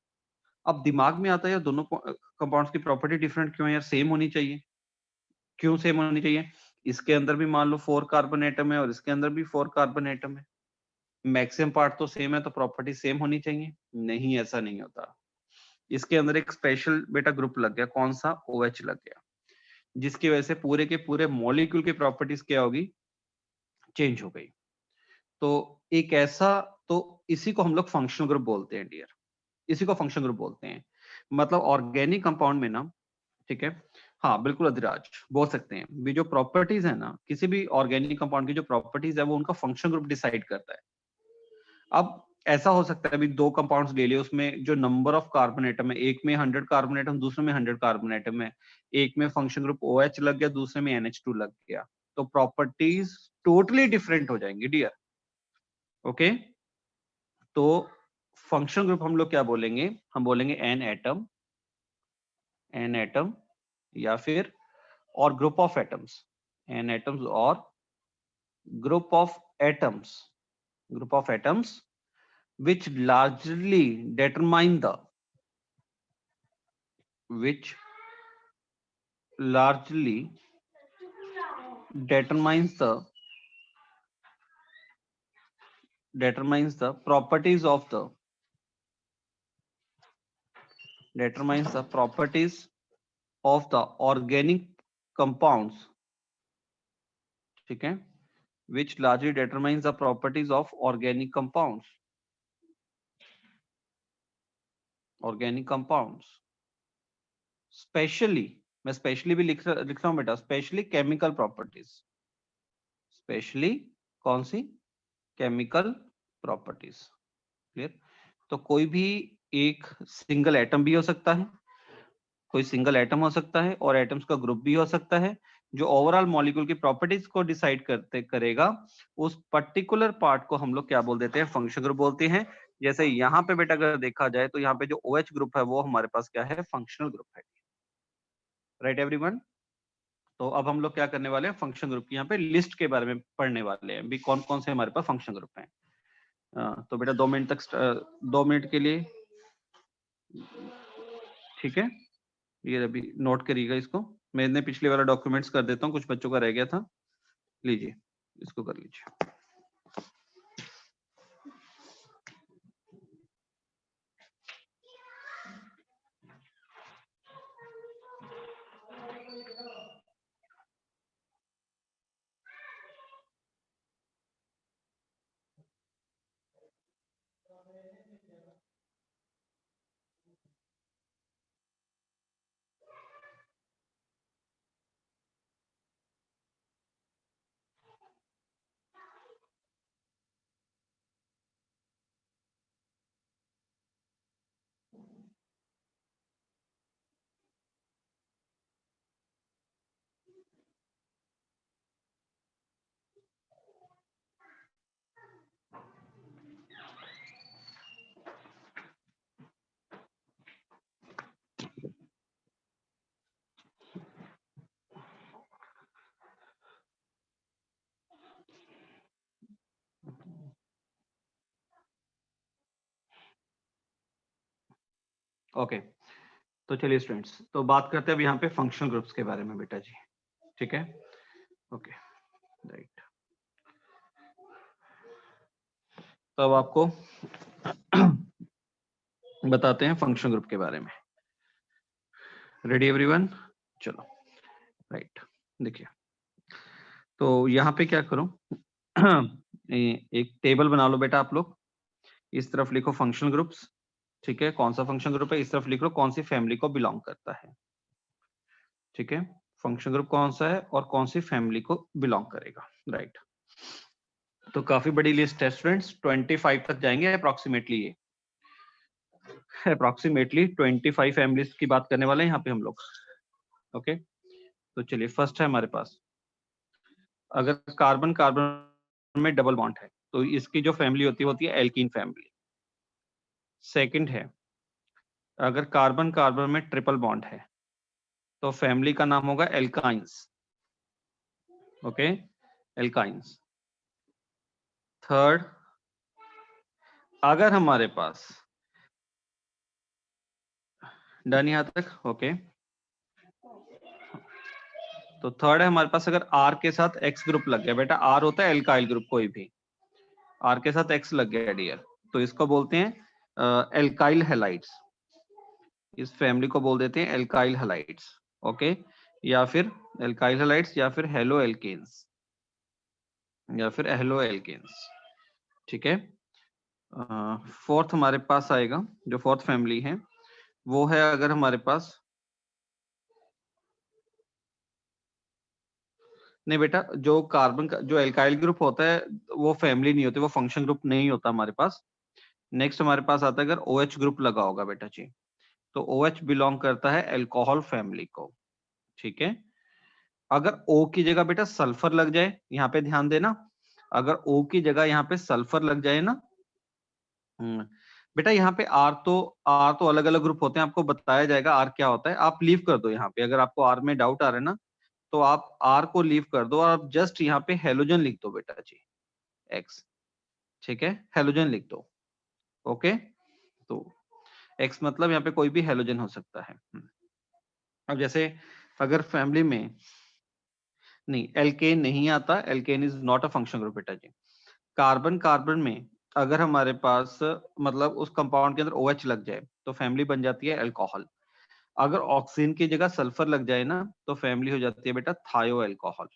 अब दिमाग में आता है यार दोनों कंपाउंड्स की प्रॉपर्टी डिफरेंट क्यों है यार, सेम होनी चाहिए। क्यों सेम होनी चाहिए, इसके अंदर भी मान लो 4 कार्बन एटम है और इसके अंदर भी 4 कार्बन एटम है, मैक्सिमम पार्ट तो सेम है तो प्रॉपर्टी सेम होनी चाहिए। नहीं, ऐसा नहीं होता। इसके अंदर एक स्पेशल बेटा ग्रुप लग गया, कौन सा, OH लग गया, जिसकी वजह से पूरे के पूरे मॉलिक्यूल की प्रॉपर्टीज क्या होगी, चेंज हो गई। तो एक ऐसा, तो इसी को हम लोग फंक्शनल ग्रुप बोलते हैं डियर, इसी को फंक्शनल ग्रुप बोलते हैं। मतलब ऑर्गेनिक कंपाउंड में ना, ठीक है, हाँ बिल्कुल अधिराज बोल सकते हैं, भी जो प्रॉपर्टीज है ना किसी भी ऑर्गेनिक कंपाउंड की जो प्रॉपर्टीज है वो उनका फंक्शनल ग्रुप डिसाइड करता है। अब ऐसा हो सकता है अभी दो कंपाउंड्स ले लिए, उसमें जो नंबर ऑफ कार्बन एटम है, एक में 100 कार्बन एटम, दूसरे में 100 कार्बन एटम है, एक में फंक्शन ग्रुप OH लग गया, दूसरे में NH2 लग गया, तो प्रॉपर्टीज टोटली डिफरेंट हो जाएंगी डियर, ओके। तो फंक्शनल ग्रुप हम लोग क्या बोलेंगे, हम बोलेंगे एन एटम या फिर और group of atoms, an atoms और group of atoms, group of atoms which largely determine the, which largely determines the properties of the organic compounds, ठीक है, which largely determines the properties of organic compounds. Specially, मैं स्पेशली भी लिख रहा हूं बेटा, स्पेशली केमिकल प्रॉपर्टीज, स्पेशली कौन सी, केमिकल प्रॉपर्टीज। क्लियर? तो कोई भी एक सिंगल एटम भी हो सकता है, कोई सिंगल एटम हो सकता है, और एटम्स का ग्रुप भी हो सकता है, जो ओवरऑल मॉलिक्यूल की प्रॉपर्टीज को डिसाइड करेगा, उस पर्टिकुलर पार्ट को हम लोग क्या बोल देते हैं, फंक्शन ग्रुप बोलते हैं। जैसे यहाँ पे बेटा अगर देखा जाए तो यहाँ पे जो OH ग्रुप है वो हमारे पास क्या है, फंक्शनल ग्रुप है। Right everyone? तो अब हम लोग क्या करने वाले हैं, फंक्शन ग्रुप की यहाँ पे लिस्ट के बारे में पढ़ने वाले हैं भी, कौन कौन से हमारे पास फंक्शन ग्रुप हैं। तो बेटा 2 मिनट तक 2 मिनट के लिए, ठीक है, ये अभी नोट करिएगा इसको। मैंने पिछले वाला डॉक्यूमेंट्स कर देता हूँ, कुछ बच्चों का रह गया था, लीजिए इसको कर लीजिए। ओके, तो चलिए स्टूडेंट्स, तो बात करते हैं अब यहाँ पे फंक्शनल ग्रुप्स के बारे में बेटा जी, ठीक है। Okay, right. तो अब आपको बताते हैं फंक्शन ग्रुप के बारे में। Ready everyone? चलो, राइट। देखिए, तो यहाँ पे क्या करो, एक टेबल बना लो बेटा आप लोग। इस तरफ लिखो फंक्शन ग्रुप्स, ठीक है, कौन सा फंक्शन ग्रुप है, इस तरफ लिख लो कौन सी फैमिली को बिलोंग करता है, ठीक है। फंक्शन ग्रुप कौन सा है और कौन सी फैमिली को बिलोंग करेगा, राइट। तो काफी बड़ी लिस्ट है स्टूडेंट्स, 25 तक जाएंगे अप्रोक्सीमेटली, ये अप्रोक्सीमेटली 25 फैमिलीज की बात करने वाले हैं यहाँ पे हम लोग। ओके, तो चलिए, फर्स्ट है हमारे पास, अगर कार्बन कार्बन में डबल बॉन्ड है तो इसकी जो फैमिली होती है एल्कीन फैमिली। सेकंड है, अगर कार्बन कार्बन में ट्रिपल बॉन्ड है तो फैमिली का नाम होगा एल्काइंस। Okay, alkynes. थर्ड, अगर हमारे पास, डन यहाँ तक? ओके, तो थर्ड है हमारे पास, अगर आर के साथ एक्स ग्रुप लग गया, बेटा आर होता है एल्काइल ग्रुप, कोई भी आर के साथ एक्स लग गया डियर, तो इसको बोलते हैं एल्काइल हैलाइड्स। इस फैमिली को बोल देते हैं एल्काइल हैलाइड्स। ओके, या फिर एल्काइल हैलाइड्स, या फिर हेलो एल्केन्स, या फिर हेलो एल्केन्स, ठीक है। फोर्थ हमारे पास आएगा, जो फोर्थ फैमिली है वो है, अगर हमारे पास, नहीं बेटा, जो कार्बन का जो एल्काइल ग्रुप होता है वो फैमिली नहीं होती, वो फंक्शन ग्रुप नहीं होता हमारे पास। नेक्स्ट हमारे पास आता है, अगर OH ग्रुप लगा होगा बेटा जी, तो OH बिलोंग करता है अल्कोहल फैमिली को, ठीक है। अगर O की जगह बेटा सल्फर लग जाए, यहाँ पे ध्यान देना, अगर O की जगह यहाँ पे सल्फर लग जाए ना, बेटा यहाँ पे R तो अलग अलग ग्रुप होते हैं, आपको बताया जाएगा R क्या होता है। आप लीव कर दो यहाँ पे, अगर आपको R में डाउट आ रहा है ना, तो आप R को लीव कर दो और आप जस्ट यहाँ पे हेलोजन लिख दो बेटा जी, X, ठीक है, हेलोजन लिख दो। ओके, तो X मतलब यहाँ पे कोई भी हेलोजन हो सकता है। अब जैसे अगर फैमिली में नहीं, एल्केन नहीं आता, alkane is not a functional group बेटा जी। कार्बन कार्बन में अगर हमारे पास मतलब उस कंपाउंड के अंदर OH लग जाए तो फैमिली बन जाती है अल्कोहल। अगर ऑक्सीजन की जगह सल्फर लग जाए ना तो फैमिली हो जाती है बेटा थायो अल्कोहल।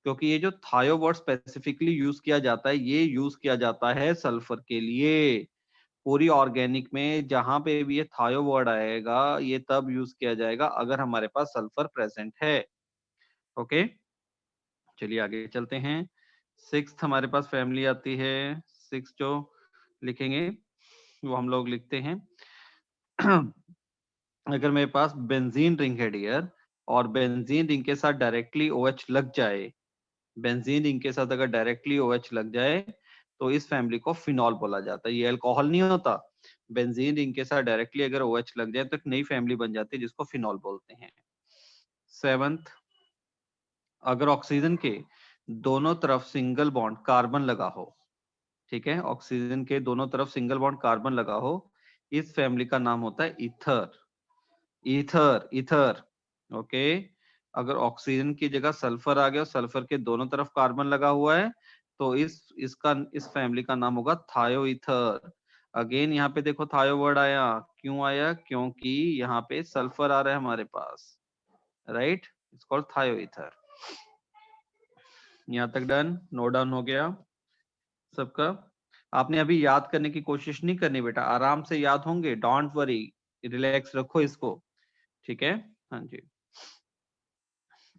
क्योंकि ये जो थायो वर्ड स्पेसिफिकली यूज किया जाता है, ये यूज किया जाता है सल्फर के लिए। पूरी ऑर्गेनिक में जहां पे भी ये थायो वर्ड आएगा, ये तब यूज किया जाएगा अगर हमारे पास सल्फर प्रेजेंट है। ओके, चलिए आगे चलते हैं। सिक्स्थ हमारे पास फैमिली आती है। सिक्स जो लिखेंगे वो हम लोग लिखते हैं अगर मेरे पास बेंजीन रिंग है डियर, और बेंजीन रिंग के साथ डायरेक्टली OH लग जाए, बेंजीन रिंग के साथ अगर डायरेक्टली OH लग जाए तो इस फैमिली को फिनॉल बोला जाता है। ये अल्कोहल नहीं होता। बेंजीन रिंग के साथ डायरेक्टली अगर OH लग जाए तो एक नई फैमिली बन जाती है जिसको फिनॉल बोलते हैं। सेवंथ, अगर ऑक्सीजन के दोनों तरफ सिंगल बॉन्ड कार्बन लगा हो, ठीक है, ऑक्सीजन के दोनों तरफ सिंगल बॉन्ड कार्बन लगा हो, इस फैमिली का नाम होता है ईथर। Ether, ether. ओके, अगर ऑक्सीजन की जगह सल्फर आ गया, सल्फर के दोनों तरफ कार्बन लगा हुआ है, तो इस फैमिली का नाम होगा थायो ईथर। अगेन यहाँ पे देखो थायो वर्ड आया, क्यों आया? क्योंकि यहाँ पे सल्फर आ रहा है हमारे पास, राइट, इट्स कॉल्ड थायो ईथर। यहाँ तक डन, नोट डाउन हो गया सबका? आपने अभी याद करने की कोशिश नहीं करनी बेटा, आराम से याद होंगे, डोंट वरी, रिलैक्स रखो इसको, ठीक है? हाँ जी,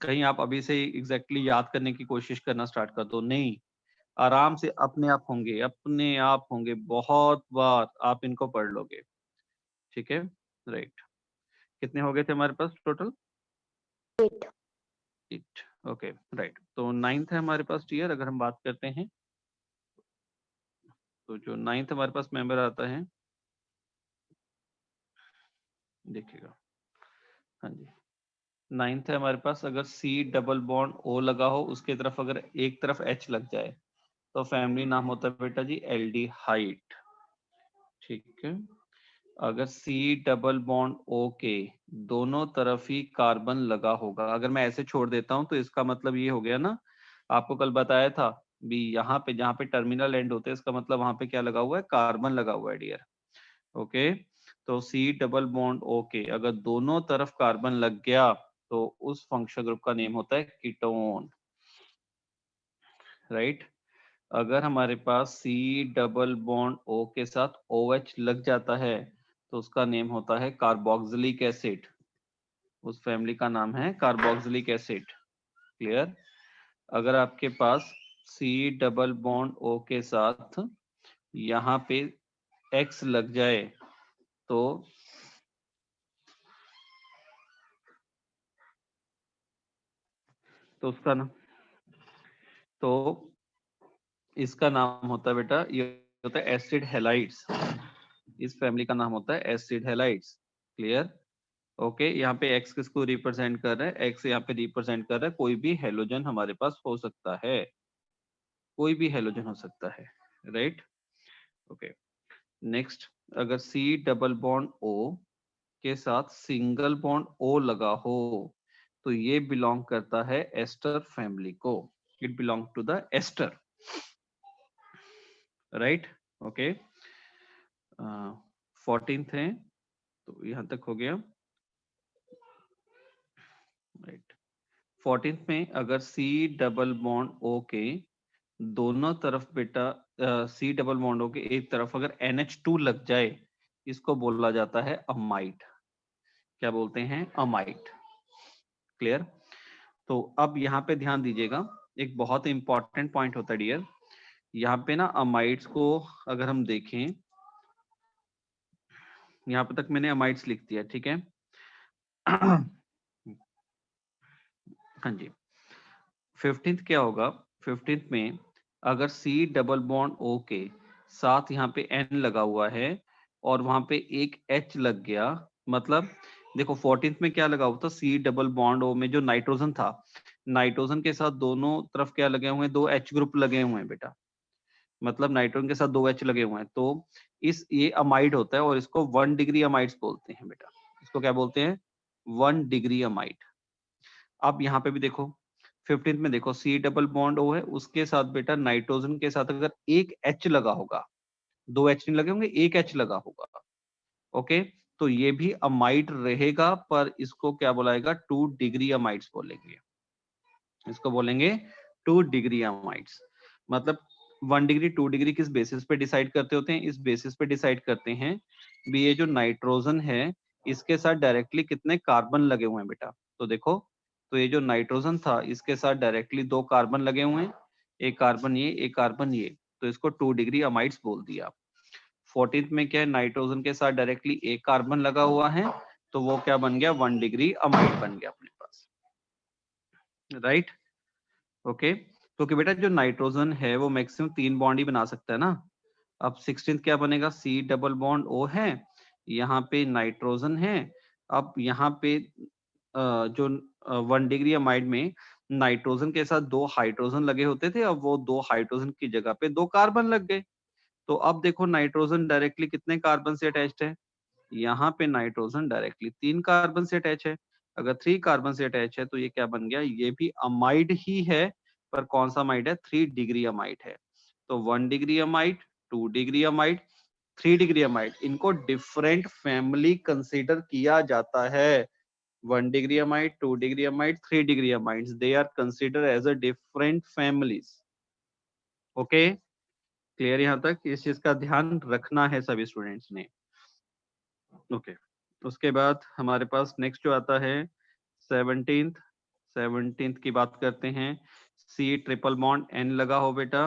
कहीं आप अभी से एग्जैक्टली याद करने की कोशिश करना स्टार्ट कर दो, नहीं, आराम से अपने आप होंगे, अपने आप होंगे, बहुत बार आप इनको पढ़ लोगे, ठीक है? राइट, कितने हो गए थे हमारे पास टोटल? 8। 8। ओके, राइट, तो नाइन्थ है हमारे पास डियर। अगर हम बात करते हैं तो जो नाइन्थ हमारे पास मेंबर आता है, देखिएगा, हाँ जी, नाइन्थ है हमारे पास, अगर C डबल बॉन्ड O लगा हो, उसके तरफ अगर एक तरफ H लग जाए तो फैमिली नाम होता है बेटा जी एल्डिहाइड, ठीक है? अगर C डबल बॉन्ड O के दोनों तरफ ही कार्बन लगा होगा, अगर मैं ऐसे छोड़ देता हूं तो इसका मतलब ये हो गया ना, आपको कल बताया था भी, यहाँ पे जहाँ पे टर्मिनल एंड होते हैं इसका मतलब वहां पे क्या लगा हुआ है? कार्बन लगा हुआ है डियर। ओके, तो C डबल बॉन्ड O के अगर दोनों तरफ कार्बन लग गया तो उस फंक्शनल ग्रुप का नेम होता है कीटोन, राइट? अगर हमारे पास C डबल बॉन्ड O के साथ OH लग जाता है तो उसका नेम होता है कार्बोक्सिलिक एसिड, उस फैमिली का नाम है कार्बोक्सिलिक एसिड, क्लियर? अगर आपके पास C डबल बॉन्ड O के साथ यहाँ पे X लग जाए तो उसका ना, तो इसका नाम होता है बेटा, ये होता है एसिड हैलाइड्स, इस फैमिली का नाम होता है एसिड हैलाइड्स, क्लियर? ओके, यहाँ पे एक्स किसको रिप्रेजेंट कर रहा है? एक्स यहाँ पे रिप्रेजेंट कर रहा है कोई भी हेलोजन हमारे पास हो सकता है, कोई भी हेलोजन हो सकता है, राइट? ओके, नेक्स्ट, अगर C डबल बॉन्ड O के साथ सिंगल बॉन्ड O लगा हो तो ये बिलोंग करता है एस्टर फैमिली को, it belong to the ester, right? Okay, 14th है तो यहाँ तक हो गया, राइट? 14th में अगर C डबल बॉन्ड O के दोनों तरफ बेटा, C डबल बॉन्ड O के एक तरफ अगर NH2 लग जाए, इसको बोला जाता है अमाइड। क्या बोलते हैं? Amide, clear? तो अब यहाँ पे ध्यान दीजिएगा, एक बहुत इंपॉर्टेंट पॉइंट होता है डियर, यहाँ पे ना अमाइड्स को अगर हम देखें, यहाँ पे तक मैंने अमाइड्स लिख दिया, ठीक है? हाँ जी, 15th क्या होगा? 15th में अगर C डबल बॉन्ड O के साथ यहाँ पे N लगा हुआ है और वहां पे एक H लग गया, मतलब देखो 14th में क्या लगा हुआ था? C डबल बॉन्ड O में जो नाइट्रोजन था, नाइट्रोजन के साथ दोनों तरफ क्या लगे हुए हैं? 2 H ग्रुप लगे हुए हैं बेटा, मतलब नाइट्रोजन के साथ 2 H लगे हुए हैं, तो ये अमाइड होता है और इसको 1 डिग्री अमाइड्स बोलते हैं बेटा। इसको क्या बोलते हैं? 1 डिग्री अमाइड। अब यहाँ पे भी देखो 15th में देखो C डबल बॉन्ड O है, उसके साथ बेटा नाइट्रोजन के साथ अगर एक H लगा होगा, 2 H नहीं लगे होंगे, एक H लगा होगा, ओके, तो ये भी अमाइड रहेगा, पर इसको क्या बुलाएगा, 2 डिग्री अमाइड्स बोलेंगे, इसको बोलेंगे 2 डिग्री अमाइड्स। मतलब 1 डिग्री 2 डिग्री किस बेसिस पे डिसाइड करते होते हैं, इस बेसिस पे डिसाइड करते हैं भी ये जो नाइट्रोजन है इसके साथ डायरेक्टली कितने कार्बन लगे हुए हैं बेटा। तो देखो, तो ये जो नाइट्रोजन था इसके साथ डायरेक्टली 2 कार्बन लगे हुए हैं, एक कार्बन ये, एक कार्बन ये, तो इसको 2 डिग्री अमाइड्स बोल दिया। 14th में क्या है, नाइट्रोजन के साथ डायरेक्टली एक कार्बन लगा हुआ है, तो वो क्या बन गया, 1 डिग्री अमाइड बन गया अपने पास, राइट, ओके। क्योंकि बेटा जो नाइट्रोजन है वो मैक्सिमम 3 बॉन्ड ही बना सकता है ना। अब 16th क्या बनेगा, C डबल बॉन्ड O है, यहाँ पे नाइट्रोजन है, अब यहाँ पे जो 1 डिग्री अमाइड में नाइट्रोजन के साथ 2 हाइड्रोजन लगे होते थे, अब वो 2 हाइड्रोजन की जगह पे 2 कार्बन लग गए। तो अब देखो नाइट्रोजन डायरेक्टली कितने कार्बन से अटैच्ड है, यहाँ पे नाइट्रोजन डायरेक्टली 3 कार्बन से अटैच है। अगर 3 कार्बन से अटैच है तो ये क्या बन गया, ये भी अमाइड ही है, पर कौन सा अमाइड है, 3 डिग्री अमाइड है। तो 1 degree amide, 2 degree amide, 3 degree amide, इनको डिफरेंट फैमिली कंसीडर किया जाता है। 1 degree amide, 2 degree amide, 3 degree amides, they are consider as a different families. Okay, clear यहाँ तक, इस चीज का ध्यान रखना है सभी स्टूडेंट्स ने। ओके, उसके बाद हमारे पास नेक्स्ट जो आता है 17th की बात करते हैं। C ट्रिपल बॉन्ड N लगा हो बेटा,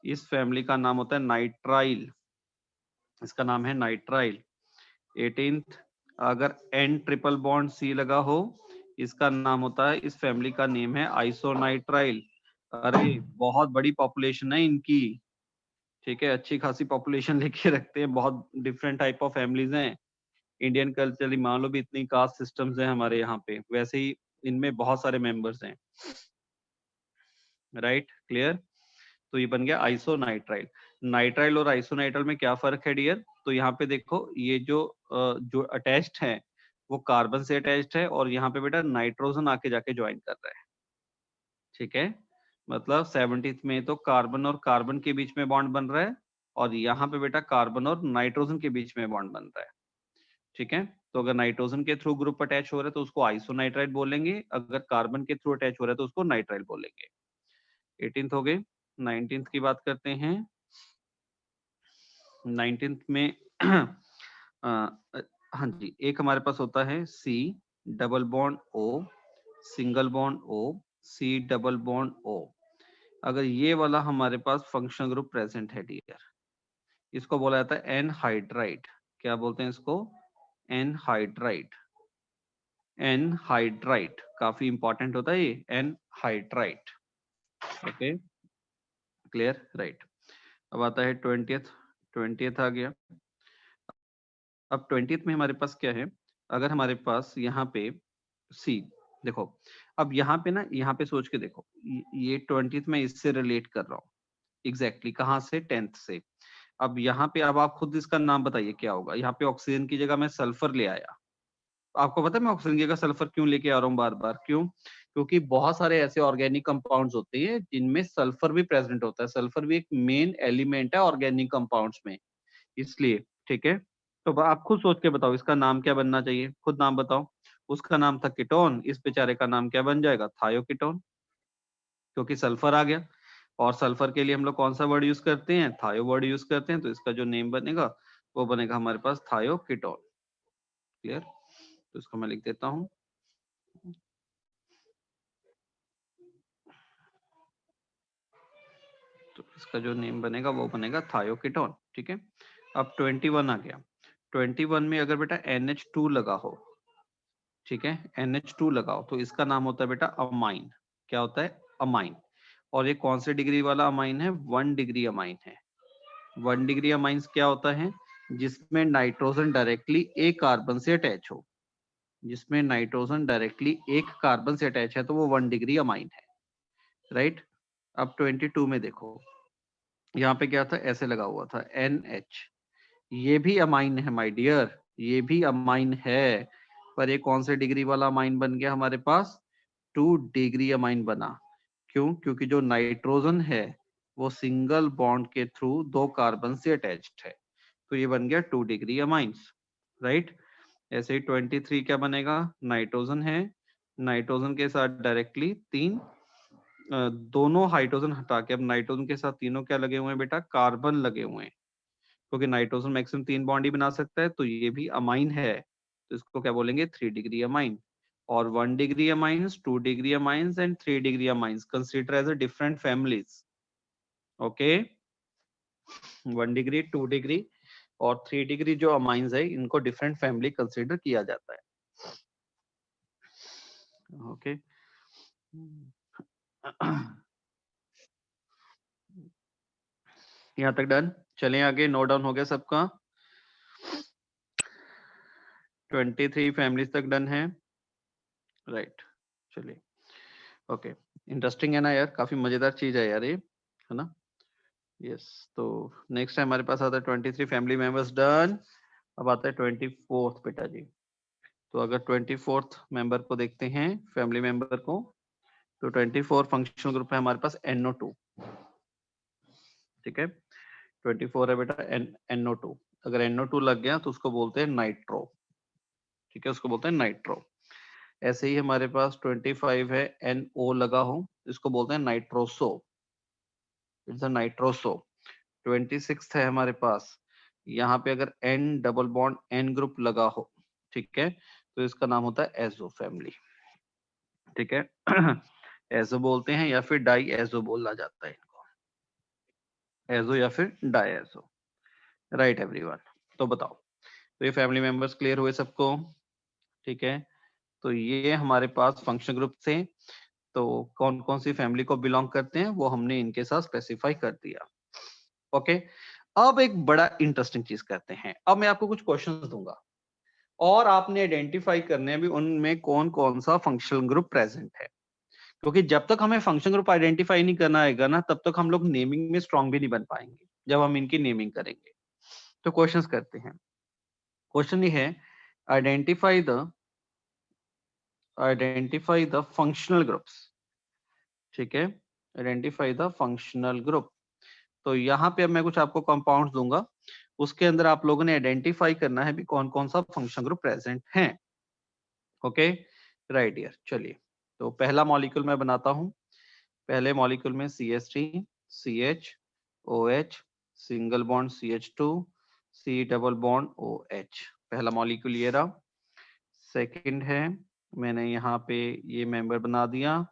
इस फैमिली का नाम होता है नाइट्राइल, इसका नाम है नाइट्राइल। 18th अगर N ट्रिपल बॉन्ड C लगा हो, इसका नाम होता है, इस फैमिली का नेम है आइसोनाइट्राइल। अरे बहुत बड़ी पॉपुलेशन है इनकी, ठीक है, अच्छी खासी पॉपुलेशन लेके रखते हैं, बहुत डिफरेंट टाइप ऑफ फैमिलीज हैं। इंडियन कल्चरली मान लो भी इतनी कास्ट सिस्टम्स हैं हमारे यहाँ पे, वैसे ही इनमें बहुत सारे मेंबर्स हैं, राइट, क्लियर। तो ये बन गया आइसोनाइट्राइल। नाइट्राइल और आइसोनाइट्राइल में क्या फर्क है डियर, तो यहाँ पे देखो ये जो अटैच्ड है वो कार्बन से अटैच्ड है, और यहाँ पे बेटा नाइट्रोजन आके जाके ज्वाइन कर रहा है, ठीक है। मतलब 70th में तो कार्बन और कार्बन के बीच में बॉन्ड बन रहा है, और यहाँ पे बेटा कार्बन और नाइट्रोजन के बीच में बॉन्ड बन रहा है, ठीक है। तो अगर नाइट्रोजन के थ्रू ग्रुप अटैच हो रहा है तो उसको आइसोनाइट्राइल बोलेंगे, अगर कार्बन के थ्रू अटैच हो रहा है तो उसको नाइट्राइल बोलेंगे। 18th हो गए, 19th की बात करते हैं। 19th में हाँ जी, एक हमारे पास होता है C double bond O single bond O, C double bond O। अगर ये वाला हमारे पास फंक्शनल ग्रुप प्रेजेंट है डियर, इसको बोला जाता है एनहाइड्राइड। क्या बोलते हैं इसको, एनहाइड्राइड। एनहाइड्राइट काफी इंपॉर्टेंट होता है ये, एनहाइड्राइट, ओके, क्लियर, राइट। अब आता है 20th आ गया। अब 20th में हमारे पास क्या है, अगर हमारे पास यहाँ पे सी, देखो अब यहाँ पे ना, यहाँ पे सोच के देखो, ये 20th में इससे रिलेट कर रहा हूँ एग्जैक्टली, कहाँ से, 10th से। अब यहाँ पे अब आप खुद इसका नाम बताइए क्या होगा, यहाँ पे ऑक्सीजन की जगह मैं सल्फर ले आया। आपको पता है मैं ऑक्सीजन की जगह सल्फर क्यों लेके आ रहा हूँ बार बार, क्यों, क्योंकि बहुत सारे ऐसे ऑर्गेनिक कंपाउंड्स होते हैं जिनमें सल्फर भी प्रेजेंट होता है, सल्फर भी एक मेन एलिमेंट है ऑर्गेनिक कंपाउंड्स में, इसलिए, ठीक है। तो आप खुद सोच के बताओ इसका नाम क्या बनना चाहिए, खुद नाम बताओ। उसका नाम था कीटोन, इस बेचारे का नाम क्या बन जाएगा, थायोकीटोन, क्योंकि सल्फर आ गया, और सल्फर के लिए हम लोग कौन सा वर्ड यूज करते हैं, थायो वर्ड यूज करते हैं, तो इसका जो नेम बनेगा वो बनेगा हमारे पास थायोकीटोन, क्लियर। तो इसको मैं लिख देता हूँ, तो इसका जो नेम बनेगा वो बनेगा थायोकीटोन, ठीक है। अब 21 आ गया। 21 में अगर बेटा NH2 लगा हो, ठीक है, NH2 लगाओ, तो इसका नाम होता है बेटा अमाइन। क्या होता है, अमाइन। और ये कौन से डिग्री वाला अमाइन है, 1 डिग्री अमाइन है। 1 डिग्री अमाइन क्या होता है, जिसमें नाइट्रोजन डायरेक्टली एक कार्बन से अटैच हो, जिसमें नाइट्रोजन डायरेक्टली एक कार्बन से अटैच है तो वो 1 डिग्री अमाइन है, राइट। अब 22 में देखो, यहाँ पे क्या था, ऐसे लगा हुआ था NH, ये भी अमाइन है माय डियर, ये भी अमाइन है, पर ये कौन से डिग्री वाला अमाइन बन गया हमारे पास, 2 डिग्री अमाइन बना। क्यों? क्योंकि जो नाइट्रोजन है वो सिंगल बॉन्ड के थ्रू 2 कार्बन से अटैच्ड है, तो ये बन गया 2 डिग्री अमाइंस, राइट। ऐसे ही 23 क्या बनेगा? नाइट्रोजन है, नाइट्रोजन के साथ डायरेक्टली 3 दोनों हाइड्रोजन हटा के अब नाइट्रोजन के साथ तीनों क्या लगे हुए हैं बेटा? कार्बन लगे हुए हैं, क्योंकि नाइट्रोजन मैक्सिमम 3 बॉन्ड ही बना सकता है, तो ये भी अमाइन है, तो इसको क्या बोलेंगे? 3 डिग्री अमाइन। और 1 degree amines, 2 degree amines and 3 degree amines consider as a different families. Okay, 1 degree, 2 degree और 3 डिग्री जो अमाइंस है, इनको डिफरेंट फैमिली कंसीडर किया जाता है। ओके, यहाँ तक डन। चलें आगे, नोट डाउन हो गया सबका? 23 फैमिलीज तक डन है, राइट। चलिए, ओके, इंटरेस्टिंग है ना यार, काफी मजेदार चीज है यार ये, है ना? यस, तो नेक्स्ट टाइम हमारे पास आता है 23 फैमिली मेंबर्स डन। अब आता है 24th बेटा जी। तो अगर 24th मेंबर को देखते हैं, फैमिली मेंबर को, तो 24 फंक्शनल ग्रुप है हमारे पास NO2, ठीक है। 24 है बेटा NO2। अगर NO2 लग गया तो उसको बोलते हैं नाइट्रो, ठीक है, उसको बोलते हैं नाइट्रो। ऐसे ही हमारे पास 25 है NO लगा हो, इसको बोलते हैं नाइट्रोसो, इट्स अ नाइट्रोसो। 26 है हमारे पास, यहाँ पे अगर N double bond N group लगा हो, ठीक है, तो इसका नाम होता है एजो फैमिली, ठीक है। एजो बोलते हैं या फिर डाई एजो बोला जाता है इनको, एजो या फिर डाई एजो, राइट एवरीवन। तो बताओ, तो ये फैमिली मेंबर्स क्लियर हुए सबको? ठीक है, तो ये हमारे पास फंक्शन ग्रुप थे, तो कौन कौन सी फैमिली को बिलोंग करते हैं वो हमने इनके साथ स्पेसिफाई कर दिया। ओके, अब एक बड़ा इंटरेस्टिंग चीज करते हैं। अब मैं आपको कुछ क्वेश्चंस दूंगा और आपने आइडेंटिफाई करने हैं भी उनमें कौन कौन सा फंक्शनल ग्रुप प्रेजेंट है, क्योंकि जब तक हमें फंक्शन ग्रुप आइडेंटिफाई नहीं करना आएगा ना, तब तक हम लोग नेमिंग में स्ट्रांग भी नहीं बन पाएंगे जब हम इनकी नेमिंग करेंगे। तो क्वेश्चंस करते हैं। क्वेश्चन ये है, आइडेंटिफाई द फंक्शनल ग्रुप्स, ठीक है, आइडेंटिफाई द फंक्शनल ग्रुप। तो यहाँ पे अब मैं कुछ आपको कंपाउंड्स दूंगा, उसके अंदर आप लोगों ने आइडेंटिफाई करना है भी कौन कौन सा फंक्शन ग्रुप प्रेजेंट है। Okay, right dear. चलिए, तो पहला मॉलिक्यूल मैं बनाता हूँ। पहले मॉलिक्यूल में CH3, CH, OH, single bond CH2, C double bond OH, पहला मॉलिक्यूल ये रहा। सेकंड है, मैंने यहाँ पे ये मेंबर बना दिया,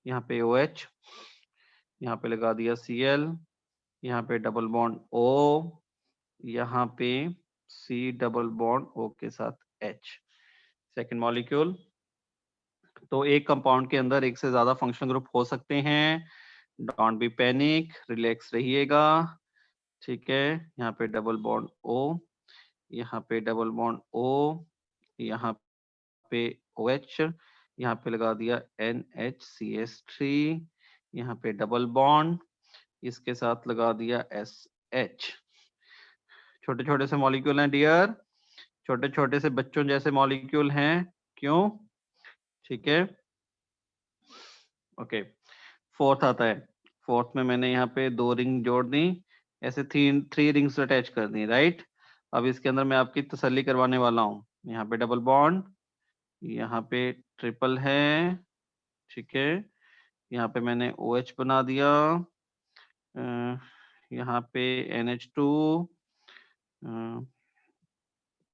यहाँ पे OH, यहाँ पे लगा दिया Cl, यहाँ पे डबल बॉन्ड O, यहाँ पे C डबल बॉन्ड O के साथ H, सेकंड मॉलिक्यूल। तो एक कंपाउंड के अंदर एक से ज्यादा फंक्शनल ग्रुप हो सकते हैं, डोंट बी पैनिक, रिलैक्स रहिएगा, ठीक है। यहाँ पे डबल बॉन्ड O, यहाँ पे डबल बॉन्ड O, यहाँ पे OH, यहाँ पे लगा दिया NHCS3, यहाँ पे डबल बॉन्ड, इसके साथ लगा दिया SH। छोटे छोटे से मॉलिक्यूल हैं डियर, छोटे छोटे से बच्चों जैसे मॉलिक्यूल हैं, क्यों? ठीक है, ओके। फोर्थ आता है, फोर्थ में मैंने यहाँ पे 2 रिंग जोड़ दी, ऐसे 3 रिंग्स अटैच कर दी, राइट। अब इसके अंदर मैं आपकी तसल्ली करवाने वाला हूँ, यहाँ पे डबल बॉन्ड, यहाँ पे ट्रिपल है, ठीक है, यहाँ पे मैंने OH बना दिया, यहाँ पे NH2,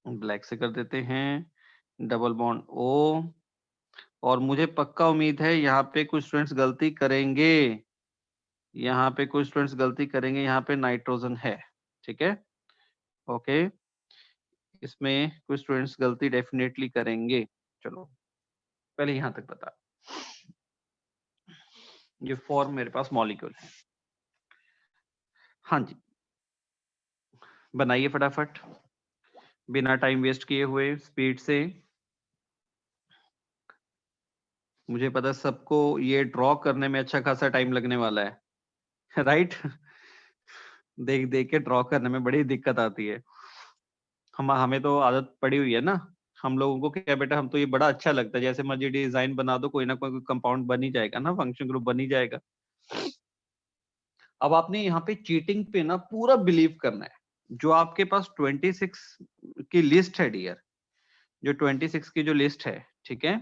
ब्लैक से कर देते हैं, डबल बॉन्ड O, और मुझे पक्का उम्मीद है यहाँ पे कुछ स्टूडेंट्स गलती करेंगे, यहाँ पे कुछ स्टूडेंट्स गलती करेंगे, यहाँ पे नाइट्रोजन है, ठीक है, ओके, इसमें कुछ स्टूडेंट्स गलती डेफिनेटली करेंगे। चलो, पहले यहाँ तक बता, ये फॉर्म मेरे पास मॉलिक्यूल है। हाँ जी, बनाइए फटाफट, बिना टाइम वेस्ट किए हुए, स्पीड से। मुझे पता है सबको ये ड्रॉ करने में अच्छा खासा टाइम लगने वाला है, राइट। देख देख के ड्रॉ करने में बड़ी दिक्कत आती है, हमें तो आदत पड़ी हुई है ना, हम लोगों को क्या बेटा, हम तो ये बड़ा अच्छा लगता है, जैसे मर्जी डिजाइन बना दो, कोई ना कोई कंपाउंड बन ही जाएगा ना, फंक्शन ग्रुप बन ही जाएगा। अब आपने यहाँ पे चीटिंग पे ना पूरा बिलीव करना है। जो आपके पास 26 की लिस्ट है डियर, जो 26 की जो लिस्ट है, ठीक है,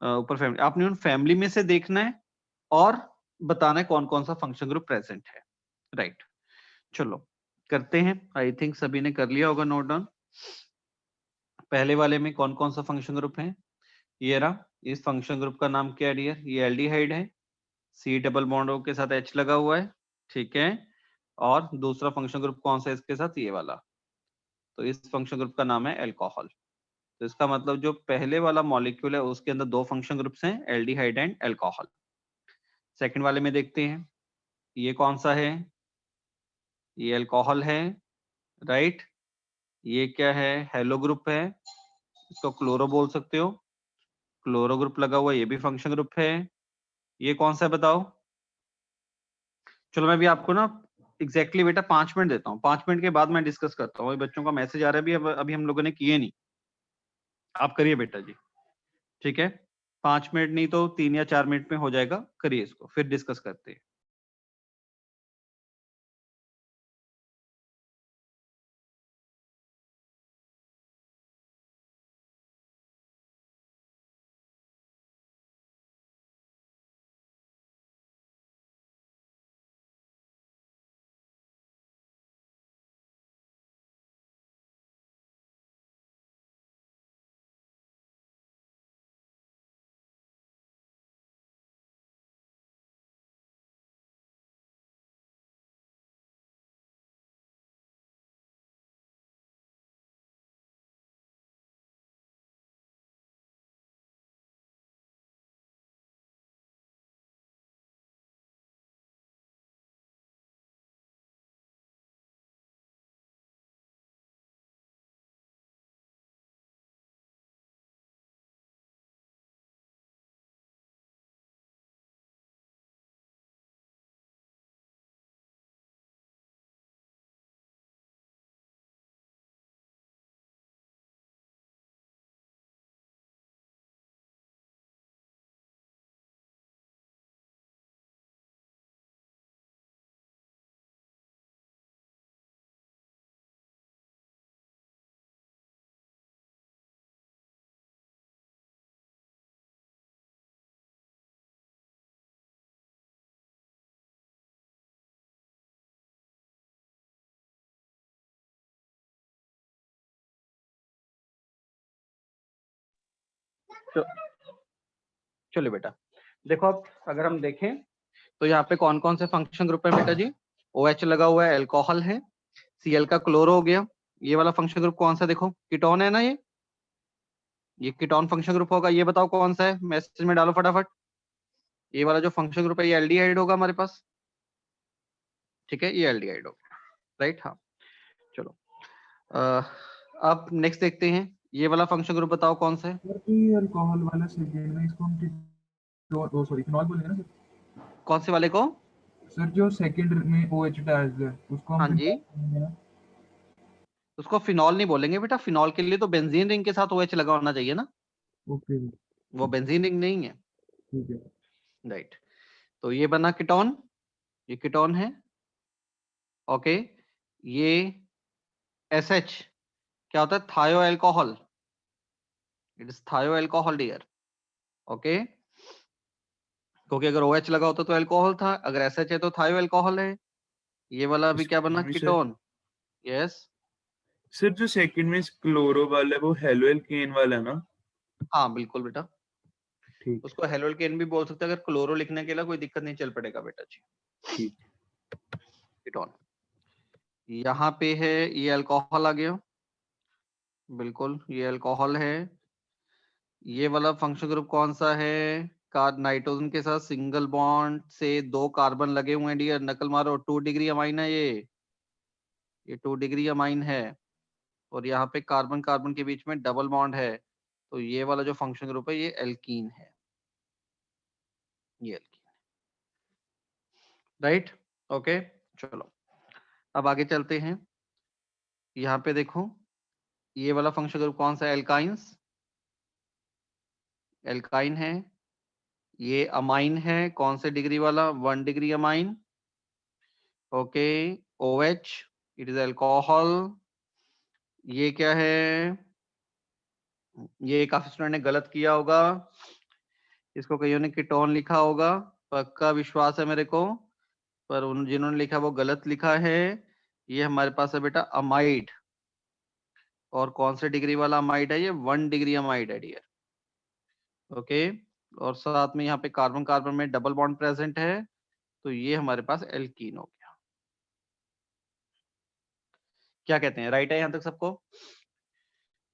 ऊपर फैमिली, आपने उन फैमिली में से देखना है और बताना है कौन कौन सा फंक्शन ग्रुप प्रेजेंट है। राइट, चलो करते हैं। आई थिंक सभी ने कर लिया होगा नोट डाउन। पहले वाले में कौन कौन सा फंक्शन ग्रुप है, ये रहा। इस फंक्शन ग्रुप का नाम क्या है डियर, ये एल्डिहाइड है, सी डबल बॉन्ड के साथ एच लगा हुआ है, ठीक है। और दूसरा फंक्शन ग्रुप कौन सा है इसके साथ, ये वाला, तो इस फंक्शन ग्रुप का नाम है अल्कोहल। तो इसका मतलब जो पहले वाला मॉलिक्यूल है उसके अंदर दो फंक्शन ग्रुप्स हैं, एल्डिहाइड एंड अल्कोहल। सेकंड वाले में देखते हैं, ये कौन सा है, ये अल्कोहल है, राइट। ये क्या है, हेलो ग्रुप है, इसको क्लोरो बोल सकते हो, क्लोरो ग्रुप लगा हुआ है, ये भी फंक्शन ग्रुप है। ये कौन सा है बताओ। चलो मैं भी आपको ना एग्जैक्टली बेटा 5 मिनट देता हूँ, 5 मिनट के बाद मैं डिस्कस करता हूँ। बच्चों का मैसेज आ रहा है, अभी हम लोगों ने किए नहीं, आप करिए बेटा जी, ठीक है। 5 मिनट नहीं तो 3 या 4 मिनट में हो जाएगा, करिए इसको, फिर डिस्कस करते हैं। तो चलो बेटा देखो, अब अगर हम देखें तो यहाँ पे कौन कौन से फंक्शन ग्रुप है बेटा जी। OH लगा हुआ है, अल्कोहल है, Cl का क्लोरो हो गया। ये वाला फंक्शन ग्रुप कौन सा, देखो कीटोन है ना, ये कीटोन फंक्शन ग्रुप होगा। ये बताओ कौन सा है, मैसेज में डालो फटाफट। ये वाला जो फंक्शन ग्रुप है ये एल्डिहाइड होगा हमारे पास, ठीक है, ये एल्डिहाइड होगा, राइट। हाँ चलो, अब नेक्स्ट देखते हैं, ये वाला फंक्शन ग्रुप बताओ कौन सा है। सर ये अल्कोहल वाला सेकेंड में इसको हम कीटोन, सॉरी फिनॉल बोलेंगे ना सर। कौन से वाले को, सर जो सेकेंड में OH डाल है उसको हम हाँ फिनॉल जी, बोलेंगे ना। उसको फिनॉल नहीं बोलेंगे बेटा, फिनॉल के लिए तो बेंजीन रिंग के साथ OH लगा होना चाहिए ना, ओके वो बेंजीन रिंग नहीं है, ठीक है। राइट। तो ये बना कीटोन, ये कीटोन है, ओके। ये SH क्या होता है, थायो अल्कोहल, इट इज थायो अल्कोहल डियर, ओके। क्योंकि अगर OH लगा होता तो अल्कोहल था, अगर SH है तो थायो अल्कोहल है। ये वाला अभी क्या बना, Excuse me, sir ketone, yes. Sir जो सेकंड में क्लोरो वाला है वो हेलो एल्केन वाला है ना। हाँ बिल्कुल बेटा, ठीक उसको हेलोल्केन भी बोल सकते हैं, अगर क्लोरो लिखने के लिए कोई दिक्कत नहीं, चल पड़ेगा बेटा जी। ठीक। कीटोन यहाँ पे है, ये अल्कोहल आ गया, बिल्कुल ये अल्कोहल है। ये वाला फंक्शन ग्रुप कौन सा है, नाइट्रोजन के साथ सिंगल बॉन्ड से 2 कार्बन लगे हुए हैं डियर, नकल मारो, 2 डिग्री अमाइन है ये 2 डिग्री अमाइन है। और यहाँ पे कार्बन कार्बन के बीच में डबल बॉन्ड है, तो ये वाला जो फंक्शन ग्रुप है ये एल्कीन है, ये एल्कीन, राइट, ओके। चलो अब आगे चलते हैं, यहाँ पे देखो ये वाला फंक्शन ग्रुप कौन सा है, एल्काइंस, एल्काइन है, ये अमाइन है, कौन से डिग्री वाला, 1 degree amine. Okay, OH, it is alcohol. ये क्या है, ये काफी स्टूडेंट ने गलत किया होगा, इसको कईयों ने कीटोन लिखा होगा, पक्का विश्वास है मेरे को, पर उन जिन्होंने लिखा वो गलत लिखा है। ये हमारे पास है बेटा अमाइड, और कौन से डिग्री वाला अमाइड है, ये 1 डिग्री अमाइड है डियर। ओके, और साथ में यहाँ पे कार्बन कार्बन में डबल बॉन्ड प्रेजेंट है, तो ये हमारे पास एल्कीन हो गया। क्या कहते हैं, राइट है यहाँ तक सबको?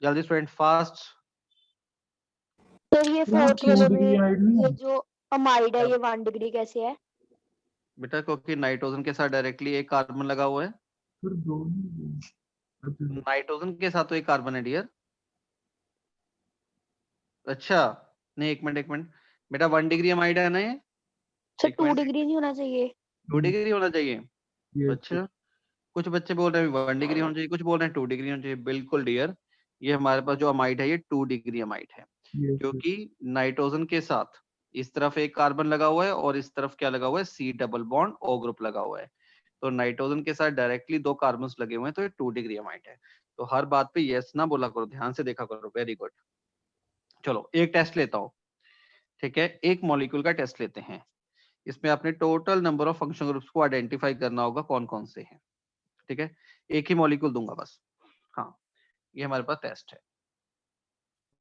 जल्दी स्टूडेंट, फास्ट। सर ये तो वो फोर्थ 2 वाले डिग्री में हाइट नहीं ये है जो अमाइड है ये 1 डिग्री कैसे है? बेटा क्योंकि नाइट्रोजन के साथ डायरेक्टली एक कार्बन लगा हुआ है, फिर 2 नहीं। अच्छा नाइट्रोजन के साथ तो एक कार्बन है डियर। अच्छा, नहीं एक मिनट बेटा, 1 डिग्री अमाइड है ना ये, सर एक 2 मिनट, डिग्री नहीं होना चाहिए? 2 डिग्री होना चाहिए। ये अच्छा, कुछ बच्चे बोल रहे हैं 1 डिग्री होना चाहिए, कुछ बोल रहे हैं 2 डिग्री होना चाहिए। बिल्कुल डियर, ये हमारे पास जो अमाइड है ये 2 डिग्री अमाइड है, ये क्योंकि नाइट्रोजन के साथ इस तरफ एक कार्बन लगा हुआ है और इस तरफ क्या लगा हुआ है, C double bond O group लगा हुआ है। तो नाइट्रोजन के साथ डायरेक्टली 2 कार्बन लगे हुए हैं, तो ये 2 डिग्री अमाइड है। तो हर बात पे यस ना बोला करो, ध्यान से देखा करो। Very good. चलो एक टेस्ट लेता हूँ, ठीक है, एक मॉलिक्यूल का टेस्ट लेते हैं। इसमें आपने total number of function groups को आइडेंटिफाई करना होगा, कौन कौन से हैं। ठीक है, एक ही मॉलिक्यूल दूंगा बस। हाँ, ये हमारे पास टेस्ट है।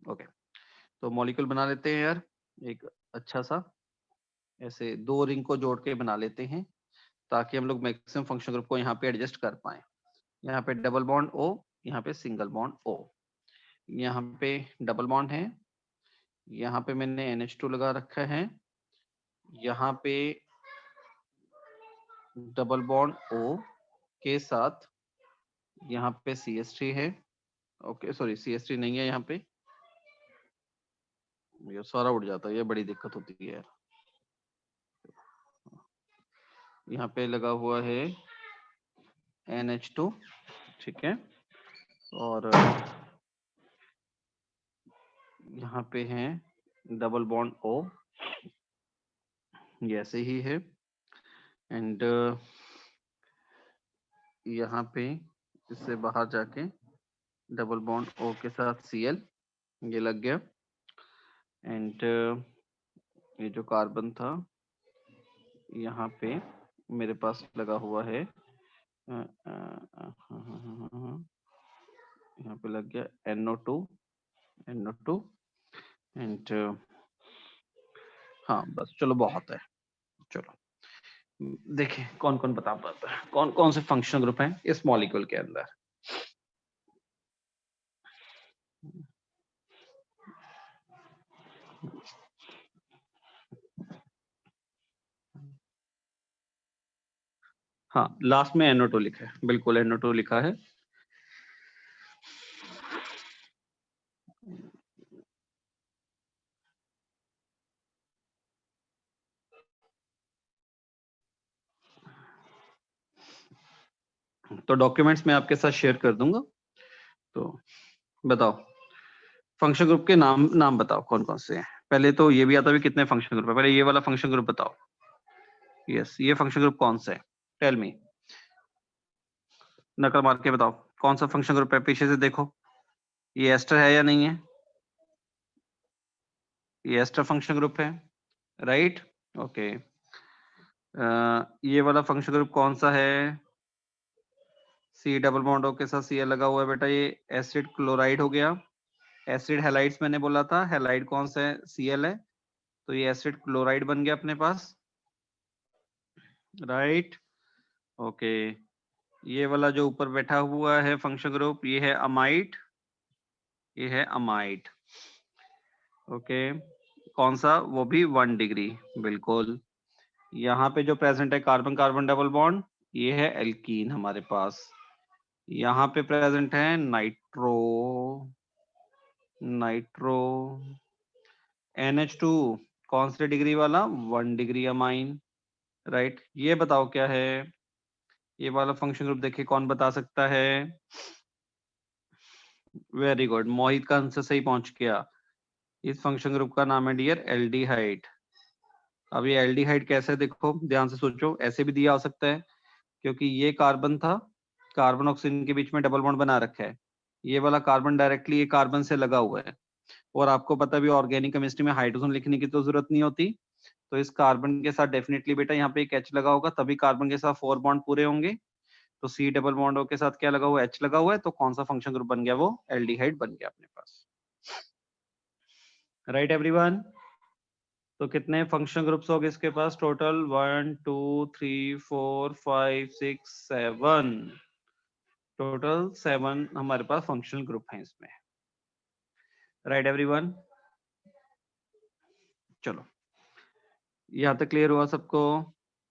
ओके, तो मॉलिक्यूल बना लेते हैं यार, एक अच्छा सा ऐसे 2 रिंग को जोड़ के बना लेते हैं, ताकि हम लोग मैक्सिमम फंक्शन ग्रुप को यहाँ पे एडजस्ट कर पाए। यहाँ पे डबल बॉन्ड O, यहाँ पे सिंगल बॉन्ड O, यहाँ पे डबल बॉन्ड है, यहाँ पे मैंने NH2 लगा रखा है, यहाँ पे डबल बॉन्ड O के साथ यहाँ पे CH3 है। ओके सॉरी, CH3 नहीं है यहाँ पे, ये सारा उड़ जाता है, ये बड़ी दिक्कत होती है यार। यहाँ पे लगा हुआ है NH2, ठीक है, और यहाँ पे है डबल बॉन्ड O, ये ऐसे ही है, एंड यहाँ पे इससे बाहर जाके डबल बॉन्ड O के साथ Cl, ये लग गया, एंड ये जो कार्बन था यहाँ पे मेरे पास लगा हुआ है, यहाँ पे लग गया NO2 एंड हाँ बस, चलो बहुत है। चलो देखें कौन कौन बता पाता है, कौन कौन से फंक्शनल ग्रुप हैं इस मॉलिक्यूल के अंदर। हाँ, लास्ट में NO2 लिखा है, बिल्कुल NO2 लिखा है। तो डॉक्यूमेंट्स मैं आपके साथ शेयर कर दूंगा। तो बताओ फंक्शन ग्रुप के नाम बताओ कौन कौन से हैं। पहले तो ये भी आता है कितने फंक्शन ग्रुप है, पहले ये वाला फंक्शन ग्रुप बताओ। यस, ये फंक्शन ग्रुप कौन सा है, टेल मी, नकल मार के बताओ कौन सा फंक्शन ग्रुप है। पीछे से देखो, ये एस्टर है या नहीं है, ये एस्टर फंक्शन ग्रुप है, राइट। ओके, ये वाला फंक्शन ग्रुप कौन सा है, C डबल बॉन्ड O के साथ Cl लगा हुआ है बेटा, ये एसिड क्लोराइड हो गया। एसिड हैलाइड्स मैंने बोला था, हैलाइड कौन सा है, Cl है, तो ये एसिड क्लोराइड बन गया अपने पास, राइट। ओके, ये वाला जो ऊपर बैठा हुआ है फंक्शन ग्रुप, ये है अमाइड, ये है अमाइड। ओके, कौन सा, वो भी 1 डिग्री, बिल्कुल। यहाँ पे जो प्रेजेंट है कार्बन कार्बन डबल बॉन्ड, ये है एल्कीन हमारे पास। यहाँ पे प्रेजेंट है नाइट्रो, NH2 कौन से डिग्री वाला, 1 डिग्री अमाइन, राइट। ये बताओ क्या है, ये वाला फंक्शन ग्रुप देखिए कौन बता सकता है। वेरी गुड, मोहित का आंसर सही पहुंच गया। इस फंक्शन ग्रुप का नाम है डियर एल्डिहाइड। अब ये एल्डिहाइड कैसे, देखो ध्यान से सोचो, ऐसे भी दिया हो सकता है, क्योंकि ये कार्बन था, कार्बन ऑक्सीजन के बीच में डबल बॉन्ड बना रखा है, ये वाला कार्बन डायरेक्टली ये कार्बन से लगा हुआ है, और आपको पता भी ऑर्गेनिक केमिस्ट्री में हाइड्रोजन लिखने की तो जरूरत नहीं होती, तो इस कार्बन के साथ डेफिनेटली बेटा यहाँ पे एक H लगा होगा, तभी कार्बन के साथ 4 बॉन्ड पूरे होंगे। तो C डबल बॉन्ड के साथ क्या लगा हुआ है, H लगा हुआ है, तो कौन सा फंक्शन ग्रुप बन गया, वो एल्डिहाइड बन गया अपने पास। राइट एवरीवन, तो कितने फंक्शन ग्रुप्स हो गए इसके पास टोटल, 1 2 3 4 5 6 7, टोटल 7 हमारे पास फंक्शनल ग्रुप हैं इसमें। राइट एवरीवन, चलो यहाँ तक क्लियर हुआ सबको,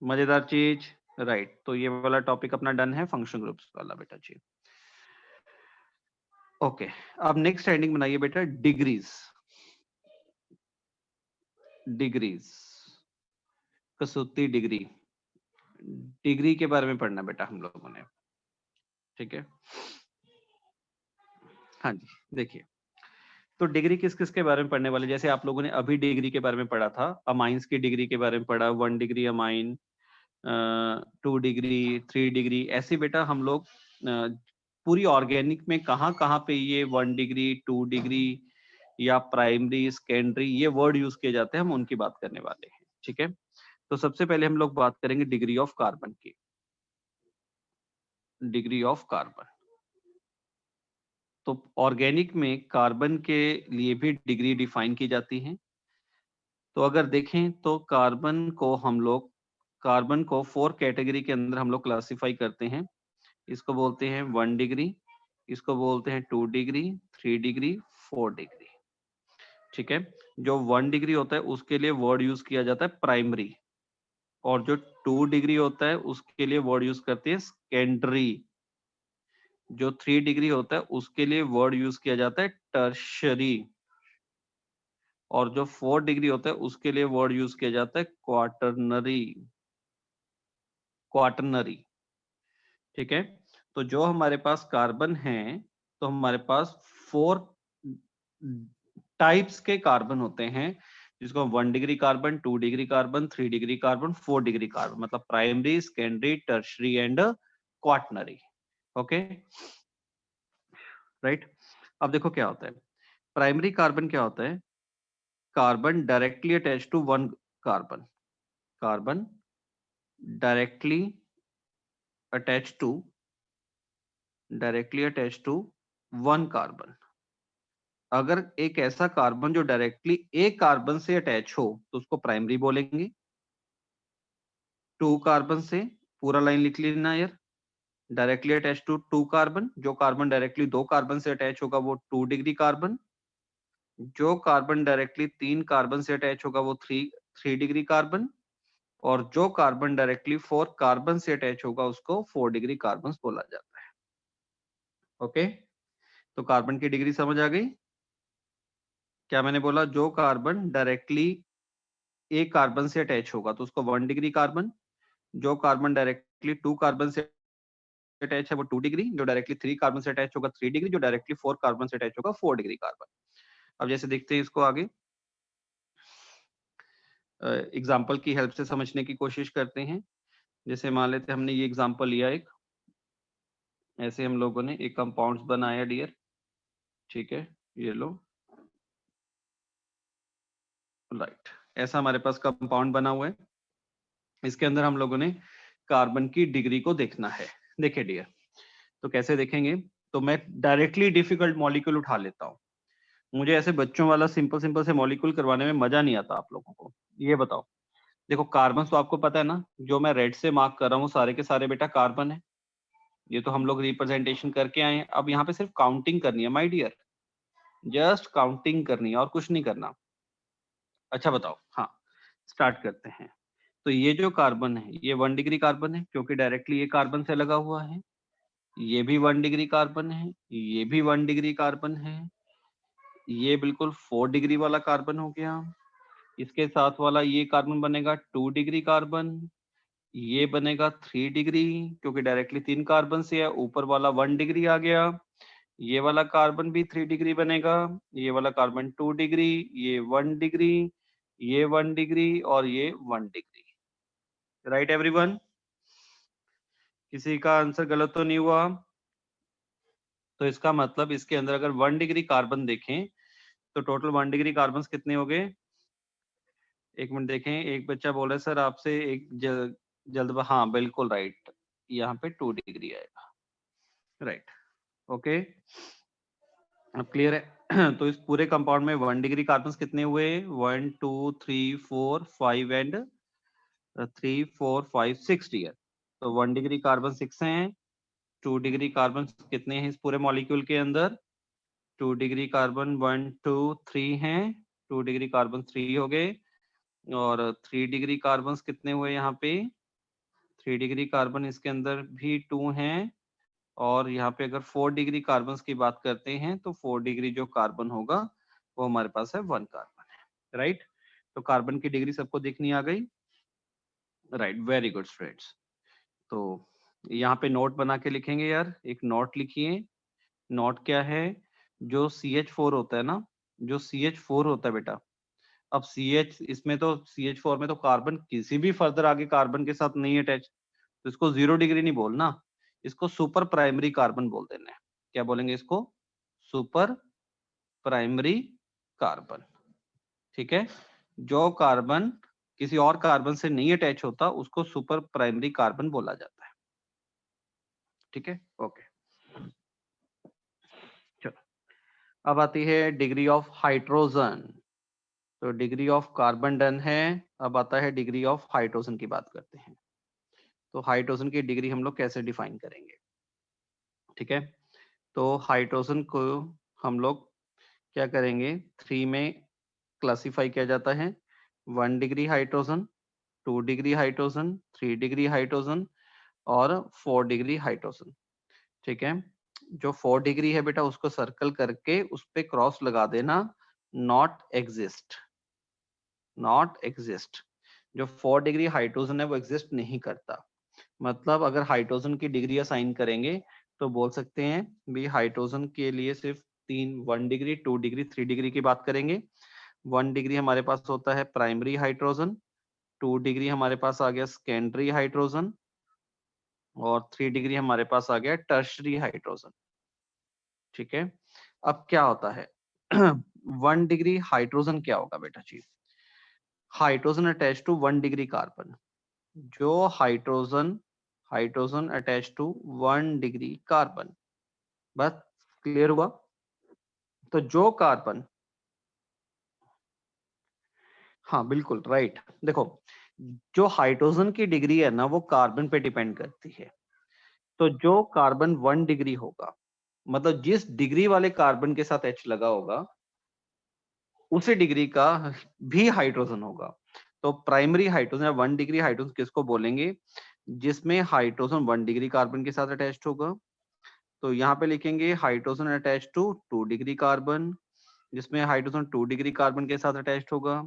मजेदार चीज। राइट, तो ये वाला टॉपिक अपना डन है, फंक्शन ग्रुप्स वाला बेटा जी। ओके, अब नेक्स्ट हेडिंग बनाइए बेटा, degrees. Degrees, Kasuti degree, degree के बारे में पढ़ना बेटा हम लोगों ने, ठीक है। हाँ जी, देखिए, तो डिग्री किस किस के बारे में पढ़ने वाले, जैसे आप लोगों ने अभी डिग्री के बारे में पढ़ा था, अमाइंस की डिग्री के बारे में पढ़ा, 1 डिग्री अमाइन, 2 डिग्री, 3 डिग्री, ऐसे बेटा हम लोग पूरी ऑर्गेनिक में कहाँ कहाँ पे ये 1 डिग्री 2 डिग्री या प्राइमरी सेकेंडरी ये वर्ड यूज किए जाते हैं, हम उनकी बात करने वाले हैं, ठीक है। तो सबसे पहले हम लोग बात करेंगे डिग्री ऑफ कार्बन की। डिग्री ऑफ कार्बन, तो ऑर्गेनिक में कार्बन के लिए भी डिग्री डिफाइन की जाती है। तो अगर देखें तो कार्बन को हम लोग, कार्बन को 4 कैटेगरी के अंदर हम लोग क्लासिफाई करते हैं। इसको बोलते हैं 1 डिग्री, इसको बोलते हैं 2 डिग्री, 3 डिग्री, 4 डिग्री, ठीक है। जो 1 डिग्री होता है उसके लिए वर्ड यूज किया जाता है प्राइमरी, और जो 2 डिग्री होता है उसके लिए वर्ड यूज करते हैं सेकेंडरी, जो 3 डिग्री होता है उसके लिए वर्ड यूज किया जाता है टर्शरी, और जो 4 डिग्री होता है उसके लिए वर्ड यूज किया जाता है क्वाटरनरी। क्वाटरनरी, ठीक है। तो जो हमारे पास कार्बन है, तो हमारे पास 4 टाइप्स के कार्बन होते हैं, जिसको 1 degree carbon, 2 degree carbon, 3 degree carbon, 4 degree carbon, मतलब primary, secondary, tertiary and quaternary. Okay, right. अब देखो क्या होता है, प्राइमरी कार्बन क्या होता है, carbon directly attach to 1 carbon, carbon directly attach to, directly attach to 1 carbon. अगर एक ऐसा कार्बन जो डायरेक्टली एक कार्बन से अटैच हो तो उसको प्राइमरी बोलेंगे। 2 कार्बन से, पूरा लाइन लिख लेना यार, डायरेक्टली अटैच टू 2 कार्बन, जो कार्बन डायरेक्टली 2 कार्बन से अटैच होगा वो 2 डिग्री कार्बन, जो कार्बन डायरेक्टली 3 कार्बन से अटैच होगा वो 3 डिग्री कार्बन, और जो कार्बन डायरेक्टली 4 कार्बन से अटैच होगा उसको 4 डिग्री कार्बन बोला जाता है। ओके, तो कार्बन की डिग्री समझ आ गई। क्या मैंने बोला, जो कार्बन डायरेक्टली एक कार्बन से अटैच होगा तो उसको 1 डिग्री कार्बन, जो कार्बन डायरेक्टली 2 कार्बन से अटैच है वो 2 डिग्री, जो डायरेक्टली 3 कार्बन से अटैच होगा 3 डिग्री, जो डायरेक्टली 4 कार्बन से अटैच होगा 4 डिग्री कार्बन। अब जैसे देखते हैं इसको आगे, एग्जाम्पल की हेल्प से समझने की कोशिश करते हैं। जैसे मान लेते हमने ये एग्जाम्पल लिया एक, ऐसे हम लोगों ने एक कंपाउंड्स बनाया डियर, ठीक है, ये लो, राइट, ऐसा हमारे पास कंपाउंड बना हुआ है। इसके अंदर हम लोगों ने कार्बन की डिग्री को देखना है। देखिए डियर, तो कैसे देखेंगे, तो मैं डायरेक्टली डिफिकल्ट मॉलिक्यूल उठा लेता हूँ, मुझे ऐसे बच्चों वाला सिंपल सिंपल से मॉलिक्यूल करवाने में मजा नहीं आता आप लोगों को। ये बताओ, देखो कार्बन तो आपको पता है ना, जो मैं रेड से मार्क कर रहा हूँ सारे के सारे बेटा कार्बन है, ये तो हम लोग रिप्रेजेंटेशन करके आए हैं। अब यहाँ पे सिर्फ काउंटिंग करनी है माय डियर, जस्ट काउंटिंग करनी है और कुछ नहीं करना। अच्छा बताओ, हाँ स्टार्ट करते हैं। तो ये जो कार्बन है ये 1 डिग्री कार्बन है, क्योंकि डायरेक्टली ये कार्बन से लगा हुआ है। ये भी 1 डिग्री कार्बन है, ये भी 1 डिग्री कार्बन है, ये बिल्कुल 4 डिग्री वाला कार्बन हो गया। इसके साथ वाला ये कार्बन बनेगा 2 डिग्री कार्बन, ये बनेगा 3 डिग्री, क्योंकि डायरेक्टली 3 कार्बन से है, ऊपर वाला 1 डिग्री आ गया। ये वाला कार्बन भी 3 डिग्री बनेगा, ये वाला कार्बन 2 डिग्री, ये 1 डिग्री, ये 1 डिग्री और ये 1 डिग्री। Right everyone? किसी का आंसर गलत तो नहीं हुआ? तो इसका मतलब इसके अंदर अगर 1 डिग्री कार्बन देखें तो टोटल 1 डिग्री कार्बन कितने हो गए? एक मिनट देखें, एक बच्चा बोल रहा है सर आपसे एक जल्द, हाँ बिल्कुल राइट, यहाँ पे 2 डिग्री आएगा। राइट, ओके, अब क्लियर है? तो इस पूरे कंपाउंड में 1 डिग्री कार्बन कितने हुए? 1 2 3 4 5 एंड 3 4 5 6 डियर। तो 1 डिग्री कार्बन 6 हैं, 2 डिग्री कार्बन कितने हैं इस पूरे मॉलिक्यूल के अंदर? 2 डिग्री कार्बन 1 2 3 हैं, 2 डिग्री कार्बन 3 हो गए, और 3 डिग्री कार्बन कितने हुए यहाँ पे? 3 डिग्री कार्बन इसके अंदर भी 2 हैं, और यहाँ पे अगर 4 डिग्री कार्बन की बात करते हैं तो 4 डिग्री जो कार्बन होगा वो हमारे पास है 1 कार्बन है। राइट, तो कार्बन की डिग्री सबको देखनी आ गई। Right, very good students. तो यहाँ पे नोट बना के लिखेंगे यार, एक नोट लिखिए। नोट क्या है? जो CH4 होता है ना, जो CH4 होता है बेटा, अब CH इसमें तो CH4 में तो कार्बन किसी भी फर्दर आगे कार्बन के साथ नहीं अटैच, तो इसको 0 डिग्री नहीं बोलना, इसको सुपर प्राइमरी कार्बन बोल देना है। क्या बोलेंगे इसको? Super primary carbon. ठीक है, जो कार्बन किसी और कार्बन से नहीं अटैच होता उसको सुपर प्राइमरी कार्बन बोला जाता है। ठीक है, ओके, चलो अब आती है डिग्री ऑफ हाइड्रोजन। तो डिग्री ऑफ कार्बन डन है, अब आता है डिग्री ऑफ हाइड्रोजन की बात करते हैं। तो हाइड्रोजन की डिग्री हम लोग कैसे डिफाइन करेंगे? ठीक है, तो हाइड्रोजन को हम लोग क्या करेंगे? 3 में क्लासिफाई किया जाता है। 1 degree hydrogen, 2 degree hydrogen, 3 degree hydrogen और 4 डिग्री हाइड्रोजन। ठीक है, जो 4 डिग्री है बेटा उसको सर्कल करके उस पे क्रॉस लगा देना, नॉट एग्जिस्ट, नॉट एग्जिस्ट। जो 4 डिग्री हाइड्रोजन है वो एग्जिस्ट नहीं करता। मतलब अगर हाइड्रोजन की डिग्री असाइन करेंगे तो बोल सकते हैं भी हाइड्रोजन के लिए सिर्फ 1 डिग्री, 2 डिग्री, 3 डिग्री की बात करेंगे। 1 डिग्री हमारे पास होता है प्राइमरी हाइड्रोजन, 2 डिग्री हमारे पास आ गया सेकेंडरी हाइड्रोजन, और 3 डिग्री हमारे पास आ गया टर्शरी हाइड्रोजन। ठीक है, अब क्या होता है? 1 डिग्री हाइड्रोजन क्या होगा बेटा जी? Hydrogen attach to 1 degree carbon. जो hydrogen attach to 1 degree carbon, बस क्लियर हुआ? तो जो कार्बन, हाँ बिल्कुल राइट, देखो जो हाइड्रोजन की डिग्री है ना वो कार्बन पे डिपेंड करती है। तो जो कार्बन 1 डिग्री होगा, मतलब जिस डिग्री वाले कार्बन के साथ H लगा होगा उसी डिग्री का भी हाइड्रोजन होगा। तो प्राइमरी हाइड्रोजन या 1 डिग्री हाइड्रोजन किसको बोलेंगे? जिसमें हाइड्रोजन 1 डिग्री कार्बन के साथ अटैच्ड होगा। तो यहाँ पे लिखेंगे hydrogen attach to 2 degree carbon, जिसमें हाइड्रोजन 2 डिग्री कार्बन के साथ अटैच्ड होगा।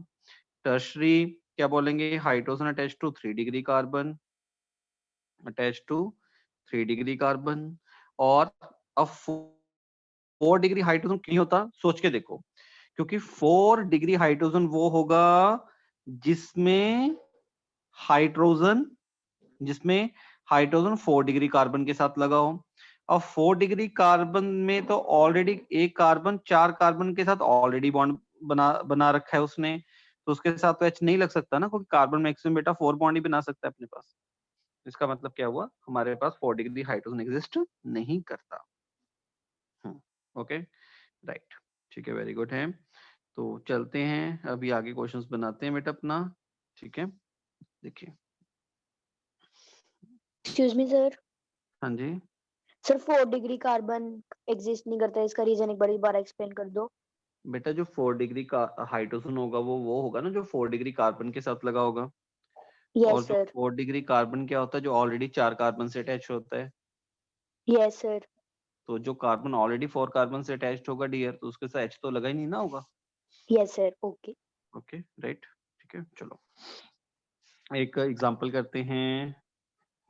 टर्शरी क्या बोलेंगे? Hydrogen attach to 3 degree carbon, attach to 3 degree carbon. और अब 4 डिग्री हाइड्रोजन क्यों होता? सोच के देखो, क्योंकि 4 डिग्री हाइड्रोजन वो होगा जिसमें हाइड्रोजन जिसमें हाइड्रोजन 4 डिग्री कार्बन के साथ लगा हो। अब 4 डिग्री कार्बन में तो ऑलरेडी एक कार्बन 4 कार्बन के साथ ऑलरेडी बॉन्ड बना रखा है उसने, तो उसके साथ तो H नहीं लग सकता ना, क्योंकि कार्बन मैक्सिमम बेटा 4 बॉन्ड ही बना सकता है अपने पास। इसका मतलब क्या हुआ? हमारे पास 4 डिग्री हाइड्रोजन एग्जिस्ट नहीं करता। ओके राइट, ठीक है, वेरी गुड है। तो चलते हैं अभी आगे क्वेश्चंस बनाते हैं बेटा अपना। ठीक है, देखिए, एक्सक्यूज मी सर। हाँ जी सर 4 डिग्री कार्बन एग्जिस्ट नहीं करता, इसका रीजन एक बड़ी बार एक्सप्लेन कर दो। बेटा, जो 4 डिग्री का हाइड्रोजन होगा वो होगा ना जो 4 डिग्री कार्बन के साथ लगा होगा। और यस जो सर। 4 डिग्री कार्बन क्या होता है? जो ऑलरेडी 4 कार्बन से अटैच होता है। Yes sir. तो जो कार्बन ऑलरेडी 4 कार्बन से अटैच्ड होगा डियर, तो उसके साथ H तो लगा ही नहीं ना होगा। Yes sir, okay. Okay right, ठीक है, चलो एक एग्जांपल करते हैं।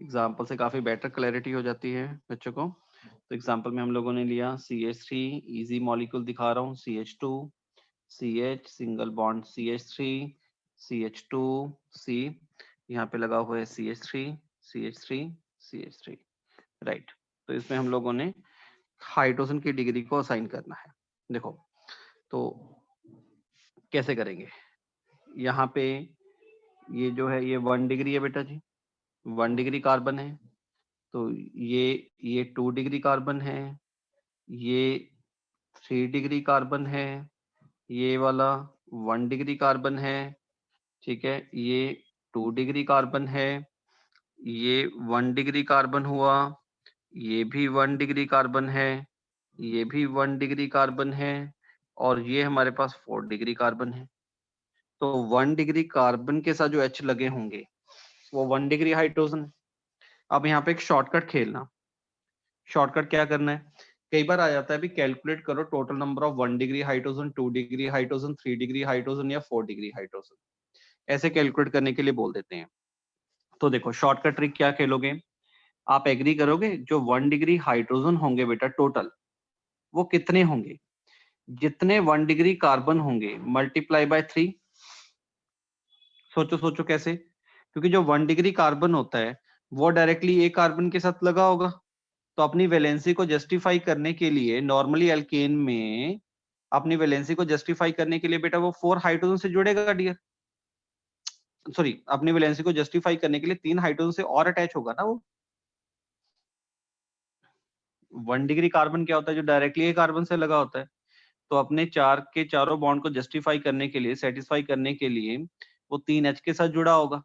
एग्जांपल से काफी बेटर क्लैरिटी हो जाती है बच्चों को। तो एग्जांपल में हम लोगों ने लिया CH3, इजी मॉलिक्यूल दिखा रहा हूँ, CH2, CH single bond CH3, CH2, C, यहाँ पे लगा हुआ है CH3, CH3, CH3, राइट। तो इसमें हम लोगों ने हाइड्रोजन की डिग्री को असाइन करना है। देखो तो कैसे करेंगे, यहाँ पे ये जो है ये 1 डिग्री है बेटा जी, 1 डिग्री कार्बन है, तो ये 2 डिग्री कार्बन है, ये 3 डिग्री कार्बन है, ये वाला 1 डिग्री कार्बन है, ठीक है, ये 2 डिग्री कार्बन है, ये 1 डिग्री कार्बन हुआ, ये भी 1 डिग्री कार्बन है, ये भी 1 डिग्री कार्बन है, और ये हमारे पास 4 डिग्री कार्बन है। तो 1 डिग्री कार्बन के साथ जो H लगे होंगे वो 1 डिग्री हाइड्रोजन है। अब यहाँ पे एक शॉर्टकट खेलना, शॉर्टकट क्या करना है, कई बार आ जाता है भी कैलकुलेट करो total number of 1 degree hydrogen, 2 degree hydrogen, 3 degree hydrogen या 4 डिग्री हाइड्रोजन, ऐसे कैलकुलेट करने के लिए बोल देते हैं। तो देखो शॉर्टकट ट्रिक क्या खेलोगे, आप एग्री करोगे जो 1 डिग्री हाइड्रोजन होंगे बेटा टोटल, वो कितने होंगे, जितने 1 डिग्री कार्बन होंगे मल्टीप्लाई बाय 3। सोचो सोचो कैसे, क्योंकि जो 1 डिग्री कार्बन होता है वो डायरेक्टली एक कार्बन के साथ लगा होगा, तो अपनी वैलेंसी को जस्टिफाई करने के लिए नॉर्मली एल्केन में अपनी वैलेंसी को जस्टिफाई करने के लिए बेटा वो 4 हाइड्रोजन से जुड़ेगा डियर, सॉरी अपनी वैलेंसी को जस्टिफाई करने के लिए 3 हाइड्रोजन से और अटैच होगा ना वो। 1 डिग्री कार्बन क्या होता है, जो डायरेक्टली एक कार्बन से लगा होता है, तो अपने चार के चारों बॉन्ड को जस्टिफाई करने के लिए, सेटिस्फाई करने के लिए वो 3H के साथ जुड़ा होगा,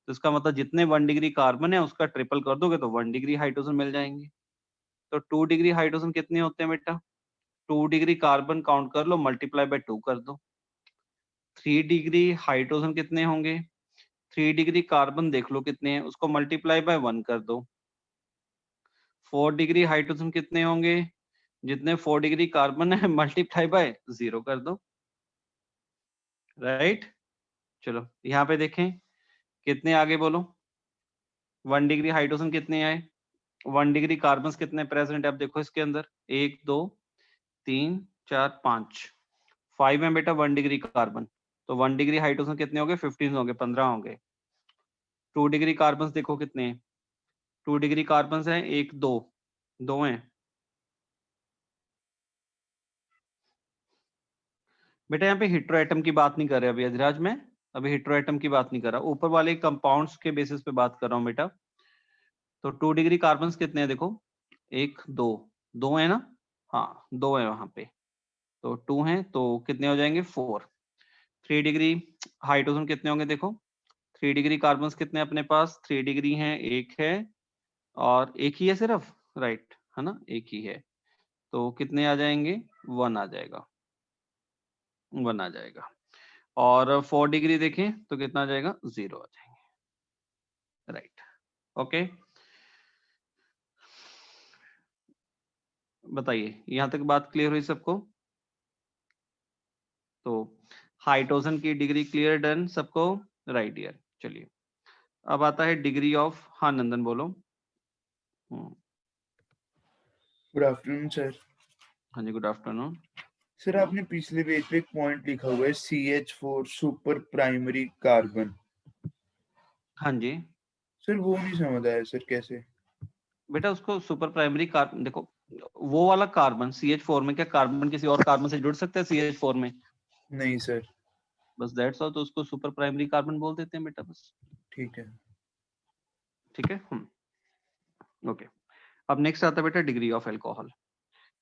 तो इसका मतलब जितने 1 डिग्री कार्बन है उसका ट्रिपल कर दोगे तो 1 डिग्री हाइड्रोजन मिल जाएंगे। तो 2 डिग्री हाइड्रोजन कितने होते हैं बेटा, 2 डिग्री कार्बन काउंट कर लो, मल्टीप्लाई बाय 2 कर दो। 3 डिग्री हाइड्रोजन कितने होंगे, 3 डिग्री कार्बन देख लो कितने हैं, उसको मल्टीप्लाई बाय 1 कर दो। 4 डिग्री हाइड्रोजन कितने होंगे, जितने 4 डिग्री कार्बन है मल्टीप्लाई बाय 0 कर दो, राइट। चलो यहाँ पे देखें कितने आगे बोलो, 1 डिग्री हाइड्रोजन कितने आए, 1 डिग्री कार्बन कितने प्रेजेंट है, अब देखो इसके अंदर 1 2 3 4 5 5 है बेटा 1 डिग्री कार्बन, तो 1 डिग्री हाइड्रोजन कितने हो गए, 15 हो गए, 15 हो गए। 2 डिग्री कार्बन देखो कितने हैं, 2 डिग्री कार्बन है 1 2 2 हैं बेटा। यहाँ पे हेटेरोएटम की बात नहीं कर रहे अभी अधिराज, मैं अभी हेटेरोएटम की बात नहीं कर रहा, ऊपर वाले कंपाउंड्स के बेसिस पे बात कर रहा हूँ बेटा। तो 2 डिग्री कार्बन कितने हैं देखो, 1 2 2 है ना, हाँ 2 है वहां पे, तो 2 हैं तो कितने हो जाएंगे 4। 3 डिग्री हाइड्रोजन कितने होंगे देखो, 3 डिग्री कार्बन कितने अपने पास, 3 डिग्री हैं, एक है और एक ही है सिर्फ, राइट है ना, एक ही है, तो कितने आ जाएंगे 1 आ जाएगा, 1 आ जाएगा। और 4 डिग्री देखें तो कितना आ जाएगा 0 आ जाएंगे, राइट। ओके बताइए यहाँ तक बात क्लियर हुई सबको। तो हाइड्रोजन की डिग्री क्लियर, डन सबको, राइट डियर। चलिए अब आता है डिग्री ऑफ, हाँ नंदन बोलो। Good afternoon sir. हाँ जी गुड आफ्टरनून। सर आपने पिछले पेज पे एक पॉइंट लिखा हुआ है CH4 सुपर प्राइमरी कार्बन। हाँ जी सर वो नहीं समझ आया सर, कैसे? बेटा उसको सुपर प्राइमरी कार्बन, देखो वो वाला कार्बन CH4 में, क्या कार्बन किसी और कार्बन से जुड़ सकता है CH4 में? नहीं सर। बस दैट्स ऑल, तो उसको सुपर प्राइमरी कार्बन बोल देते हैं बेटा, बस ठीक है। ठीक है। ओके अब नेक्स्ट आता है बेटा डिग्री ऑफ अल्कोहल।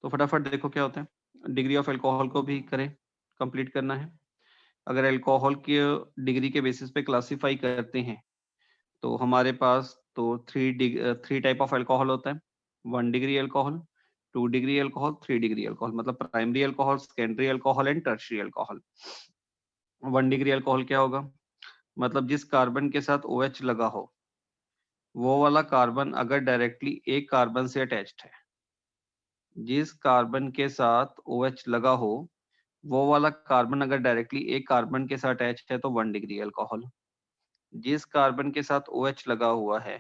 तो फटाफट देखो क्या होता है, डिग्री ऑफ अल्कोहल को भी करें, कंप्लीट करना है। अगर अल्कोहल की डिग्री के बेसिस पे क्लासिफाई करते हैं तो हमारे पास तो 3 टाइप ऑफ अल्कोहल होता है, 1 degree alcohol, 2 degree alcohol, 3 degree alcohol, मतलब primary alcohol, secondary alcohol and tertiary alcohol. 1 degree alcohol क्या होगा, मतलब जिस कार्बन के साथ OH लगा हो वो वाला कार्बन अगर डायरेक्टली एक कार्बन से अटैच्ड है, जिस कार्बन के साथ OH लगा हो वो वाला कार्बन अगर डायरेक्टली एक कार्बन के साथ अटैच्ड है तो 1 डिग्री अल्कोहल। जिस कार्बन के साथ OH लगा हुआ है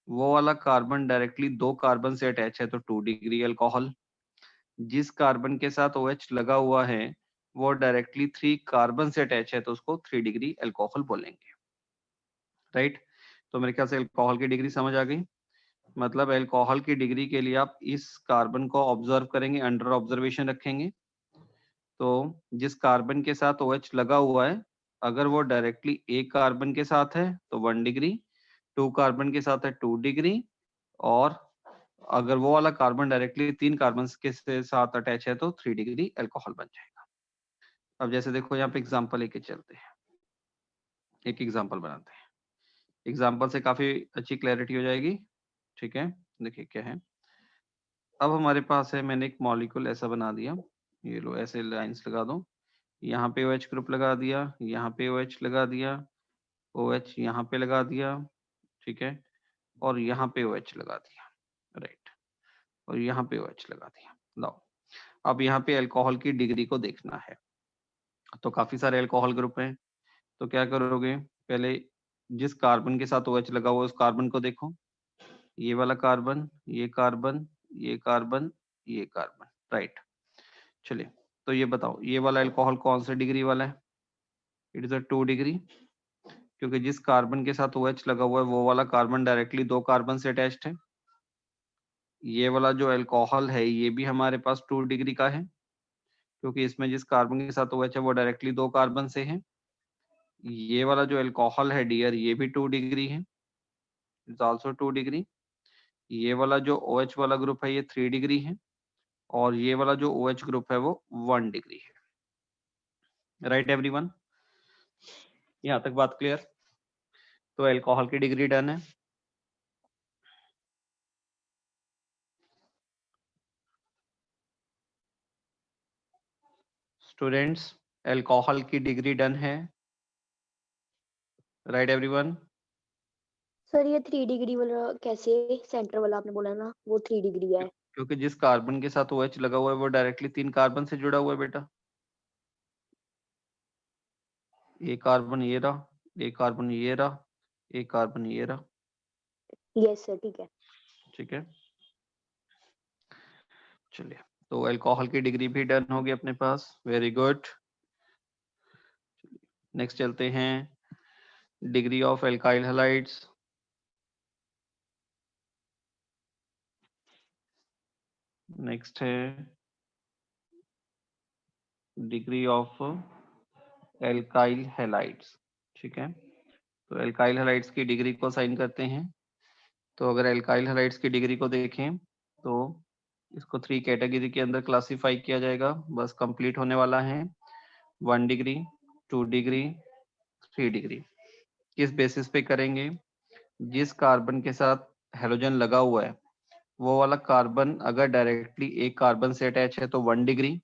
वो वाला कार्बन डायरेक्टली 2 कार्बन से अटैच है तो 2 डिग्री अल्कोहल। जिस कार्बन के साथ OH लगा हुआ है वो डायरेक्टली 3 कार्बन से अटैच है तो उसको 3 डिग्री अल्कोहल बोलेंगे, राइट। तो मेरे ख्याल से अल्कोहल की डिग्री समझ आ गई। मतलब अल्कोहल की डिग्री के लिए आप इस कार्बन को ऑब्जर्व करेंगे, अंडर ऑब्जर्वेशन रखेंगे। तो जिस कार्बन के साथ OH लगा हुआ है, अगर वो डायरेक्टली एक कार्बन के साथ है तो 1 डिग्री, 2 कार्बन के साथ है 2 डिग्री, और अगर वो वाला कार्बन डायरेक्टली 3 कार्बन के साथ अटैच है तो 3 डिग्री अल्कोहल बन जाएगा। अब जैसे देखो यहाँ पे एग्जांपल लेके चलते हैं, एक एग्जांपल बनाते हैं। एग्जांपल से काफी अच्छी क्लैरिटी हो जाएगी, ठीक है। देखिए क्या है, अब हमारे पास है, मैंने एक मॉलिक्यूल ऐसा बना दिया, ये लो ऐसे लाइंस लगा दो, यहाँ पे OH ग्रुप लगा दिया, यहाँ पे OH लगा दिया, OH यहाँ पे लगा दिया, ठीक है, और यहाँ पे OH लगा दिया, राइट, और यहाँ पे OH लगा दिया। लाओ अब यहाँ पे अल्कोहल की डिग्री को देखना है। तो काफी सारे अल्कोहल ग्रुप हैं, तो क्या करोगे, पहले जिस कार्बन के साथ OH लगा हुआ है उस कार्बन को देखो, ये वाला कार्बन, ये कार्बन, ये कार्बन, ये कार्बन, राइट। चलिए तो ये बताओ ये वाला अल्कोहल कौन सा डिग्री वाला है? इट इज अ 2 डिग्री, क्योंकि जिस कार्बन के साथ OH लगा हुआ है वो वाला कार्बन डायरेक्टली 2 कार्बन से अटैच्ड है। ये वाला जो अल्कोहल है ये भी हमारे पास 2 डिग्री का है, क्योंकि इसमें जिस कार्बन के साथ OH है वो डायरेक्टली 2 कार्बन से है। ये वाला जो अल्कोहल है डियर ये भी 2 डिग्री है, इट्स आल्सो 2 डिग्री। ये वाला जो OH वाला ग्रुप है ये 3 डिग्री है, और ये वाला जो OH ग्रुप है वो 1 डिग्री है, राइट एवरीवन। यहाँ तक बात क्लियर? तो अल्कोहल की डिग्री डन है। स्टूडेंट्स अल्कोहल की डिग्री डन है, राइट एवरीवन। सर ये 3 डिग्री वाला कैसे, सेंटर वाला आपने बोला ना वो 3 डिग्री है। क्योंकि जिस कार्बन के साथ OH लगा हुआ है वो डायरेक्टली 3 कार्बन से जुड़ा हुआ है बेटा। एक कार्बन ये रहा, एक कार्बन ये रहा, एक कार्बन ये रहा, यस सर ठीक है। ठीक है। चलिए तो अल्कोहल की डिग्री भी डन होगी अपने पास, वेरी गुड। नेक्स्ट चलते हैं, degree of alkyl halides. Next है डिग्री ऑफ एल्काइल हैलाइड्स, ठीक है। तो एल्काइल हैलाइड्स की डिग्री को साइन करते हैं। तो अगर एल्काइल हैलाइड्स की डिग्री को देखें तो इसको 3 कैटेगरी के अंदर क्लासिफाई किया जाएगा, बस कंप्लीट होने वाला है। 1 डिग्री, 2 डिग्री, 3 डिग्री। किस बेसिस पे करेंगे? जिस कार्बन के साथ हेलोजन लगा हुआ है वो वाला कार्बन अगर डायरेक्टली एक कार्बन से अटैच है तो 1 डिग्री,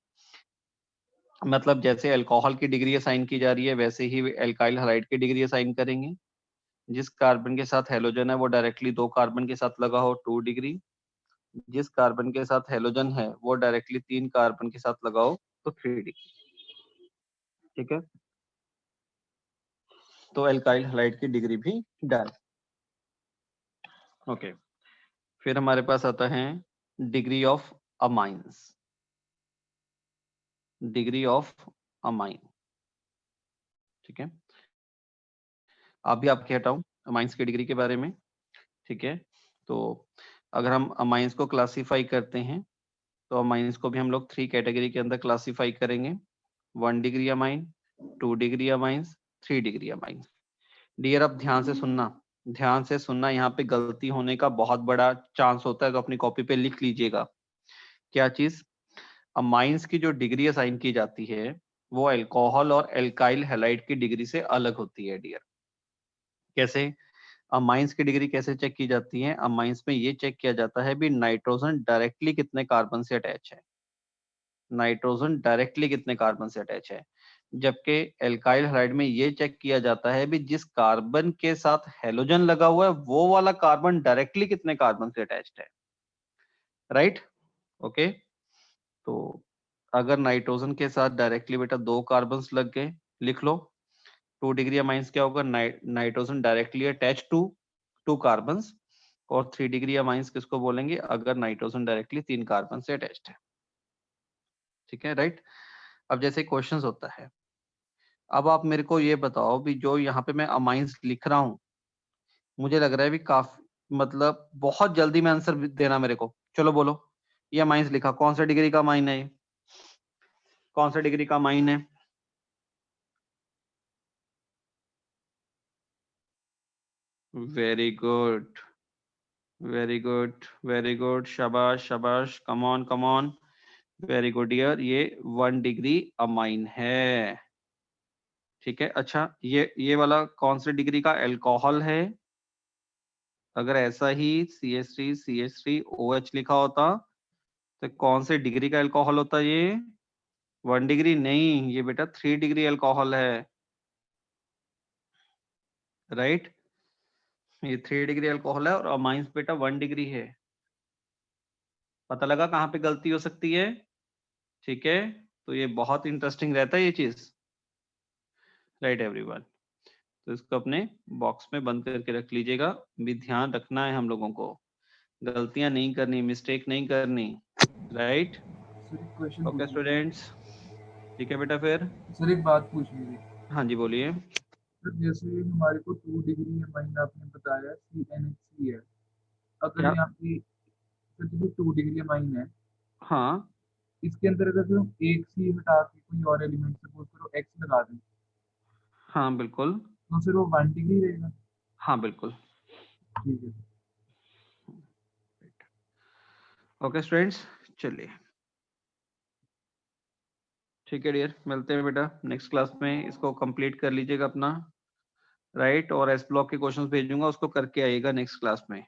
मतलब जैसे अल्कोहल की डिग्री असाइन की जा रही है वैसे ही एल्काइल हैलाइड की डिग्री असाइन करेंगे। जिस कार्बन के साथ हेलोजन है वो डायरेक्टली 2 कार्बन के साथ लगा हो 2 डिग्री, जिस कार्बन के साथ हेलोजन है वो डायरेक्टली 3 कार्बन के साथ लगा हो तो 3 डिग्री, ठीक है। तो एल्काइल हैलाइड की डिग्री भी डन। ओके, फिर हमारे पास आता है degree of amines. Degree of amine, ठीक है। अभी आपके हटाऊं अमाइंस की डिग्री के बारे में, ठीक है। तो अगर हम अमाइंस को क्लासिफाई करते हैं तो अमाइंस को भी हम लोग 3 कैटेगरी के अंदर क्लासिफाई करेंगे। 1 degree amine, 2 degree amines, 3 degree amines. Dear अब ध्यान से सुनना, ध्यान से सुनना, यहाँ पे गलती होने का बहुत बड़ा चांस होता है, तो अपनी कॉपी पे लिख लीजिएगा। क्या चीज? अमाइंस की जो डिग्री असाइन की जाती है वो अल्कोहल और एल्काइल हैलाइड की डिग्री से अलग होती है डियर। कैसे? अमाइंस की डिग्री कैसे चेक की जाती है? अमाइंस में ये चेक किया जाता है भी नाइट्रोजन डायरेक्टली कितने कार्बन से अटैच है, नाइट्रोजन डायरेक्टली कितने कार्बन से अटैच है। जबकि एल्काइल हैलाइड में ये चेक किया जाता है भी जिस कार्बन के साथ हेलोजन लगा हुआ है वो वाला कार्बन डायरेक्टली कितने कार्बन से अटैच्ड है, राइट। ओके, तो अगर नाइट्रोजन के साथ डायरेक्टली बेटा 2 कार्बन लग गए, लिख लो 2 डिग्री अमाइंस क्या होगा, nitrogen directly attach to 2 carbon, और 3 डिग्री अमाइंस किसको बोलेंगे? अगर नाइट्रोजन डायरेक्टली 3 कार्बन से अटैच्ड है। ठीक है, राइट। अब जैसे क्वेश्चंस होता है, अब आप मेरे को ये बताओ भी जो यहाँ पे मैं अमाइंस लिख रहा हूँ, मुझे लग रहा है भी काफी मतलब बहुत जल्दी में आंसर देना मेरे को। चलो बोलो, ये अमाइंस लिखा, कौन सा डिग्री का अमाइन है? कौन सा डिग्री का अमाइन है? Very good, very good, very good, शाबाश शाबाश, कम ऑन, वेरी गुड यार, ये 1 डिग्री अमाइन है। ठीक है, अच्छा ये वाला कौन सी डिग्री का अल्कोहल है? अगर ऐसा ही CH3CH3OH लिखा होता तो कौन से डिग्री का अल्कोहल होता ये? 1 डिग्री नहीं, ये बेटा 3 डिग्री अल्कोहल है, राइट। ये 3 डिग्री अल्कोहल है और अमाइंस बेटा 1 डिग्री है। पता लगा कहाँ पे गलती हो सकती है? ठीक है, तो ये बहुत इंटरेस्टिंग रहता है ये चीज, राइट एवरीवन। तो इसको अपने बॉक्स में बंद करके रख लीजिएगा। भी ध्यान रखना है हम लोगों को, गलतियां नहीं करनी, मिस्टेक नहीं करनी, राइट। सर एक क्वेश्चन ओके स्टूडेंट्स, ठीक है बेटा। फिर सर एक बात पूछनी थी हाँ जी बोलिए। सर, जैसे हमारे को 2 डिग्री अमाइन आपने बताया CnHCl, अगर क्या? यहाँ पे सर जैसे 2 डिग्री अमाइन है, हाँ इसके अंदर अगर जो एक सी हटा के कोई और एलिमेंट सपोज करो X लगा दें, हाँ बिल्कुल, तो फिर वो 1 डिग्री रहेगा। हाँ बिल्कुल। ठीक है। ओके स्टूडेंट्स, चलिए ठीक है डियर, मिलते हैं बेटा नेक्स्ट क्लास में। इसको कंप्लीट कर लीजिएगा अपना, राइट। और एस ब्लॉक के क्वेश्चंस भेजूंगा, उसको करके आइएगा नेक्स्ट क्लास में।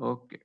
ओके।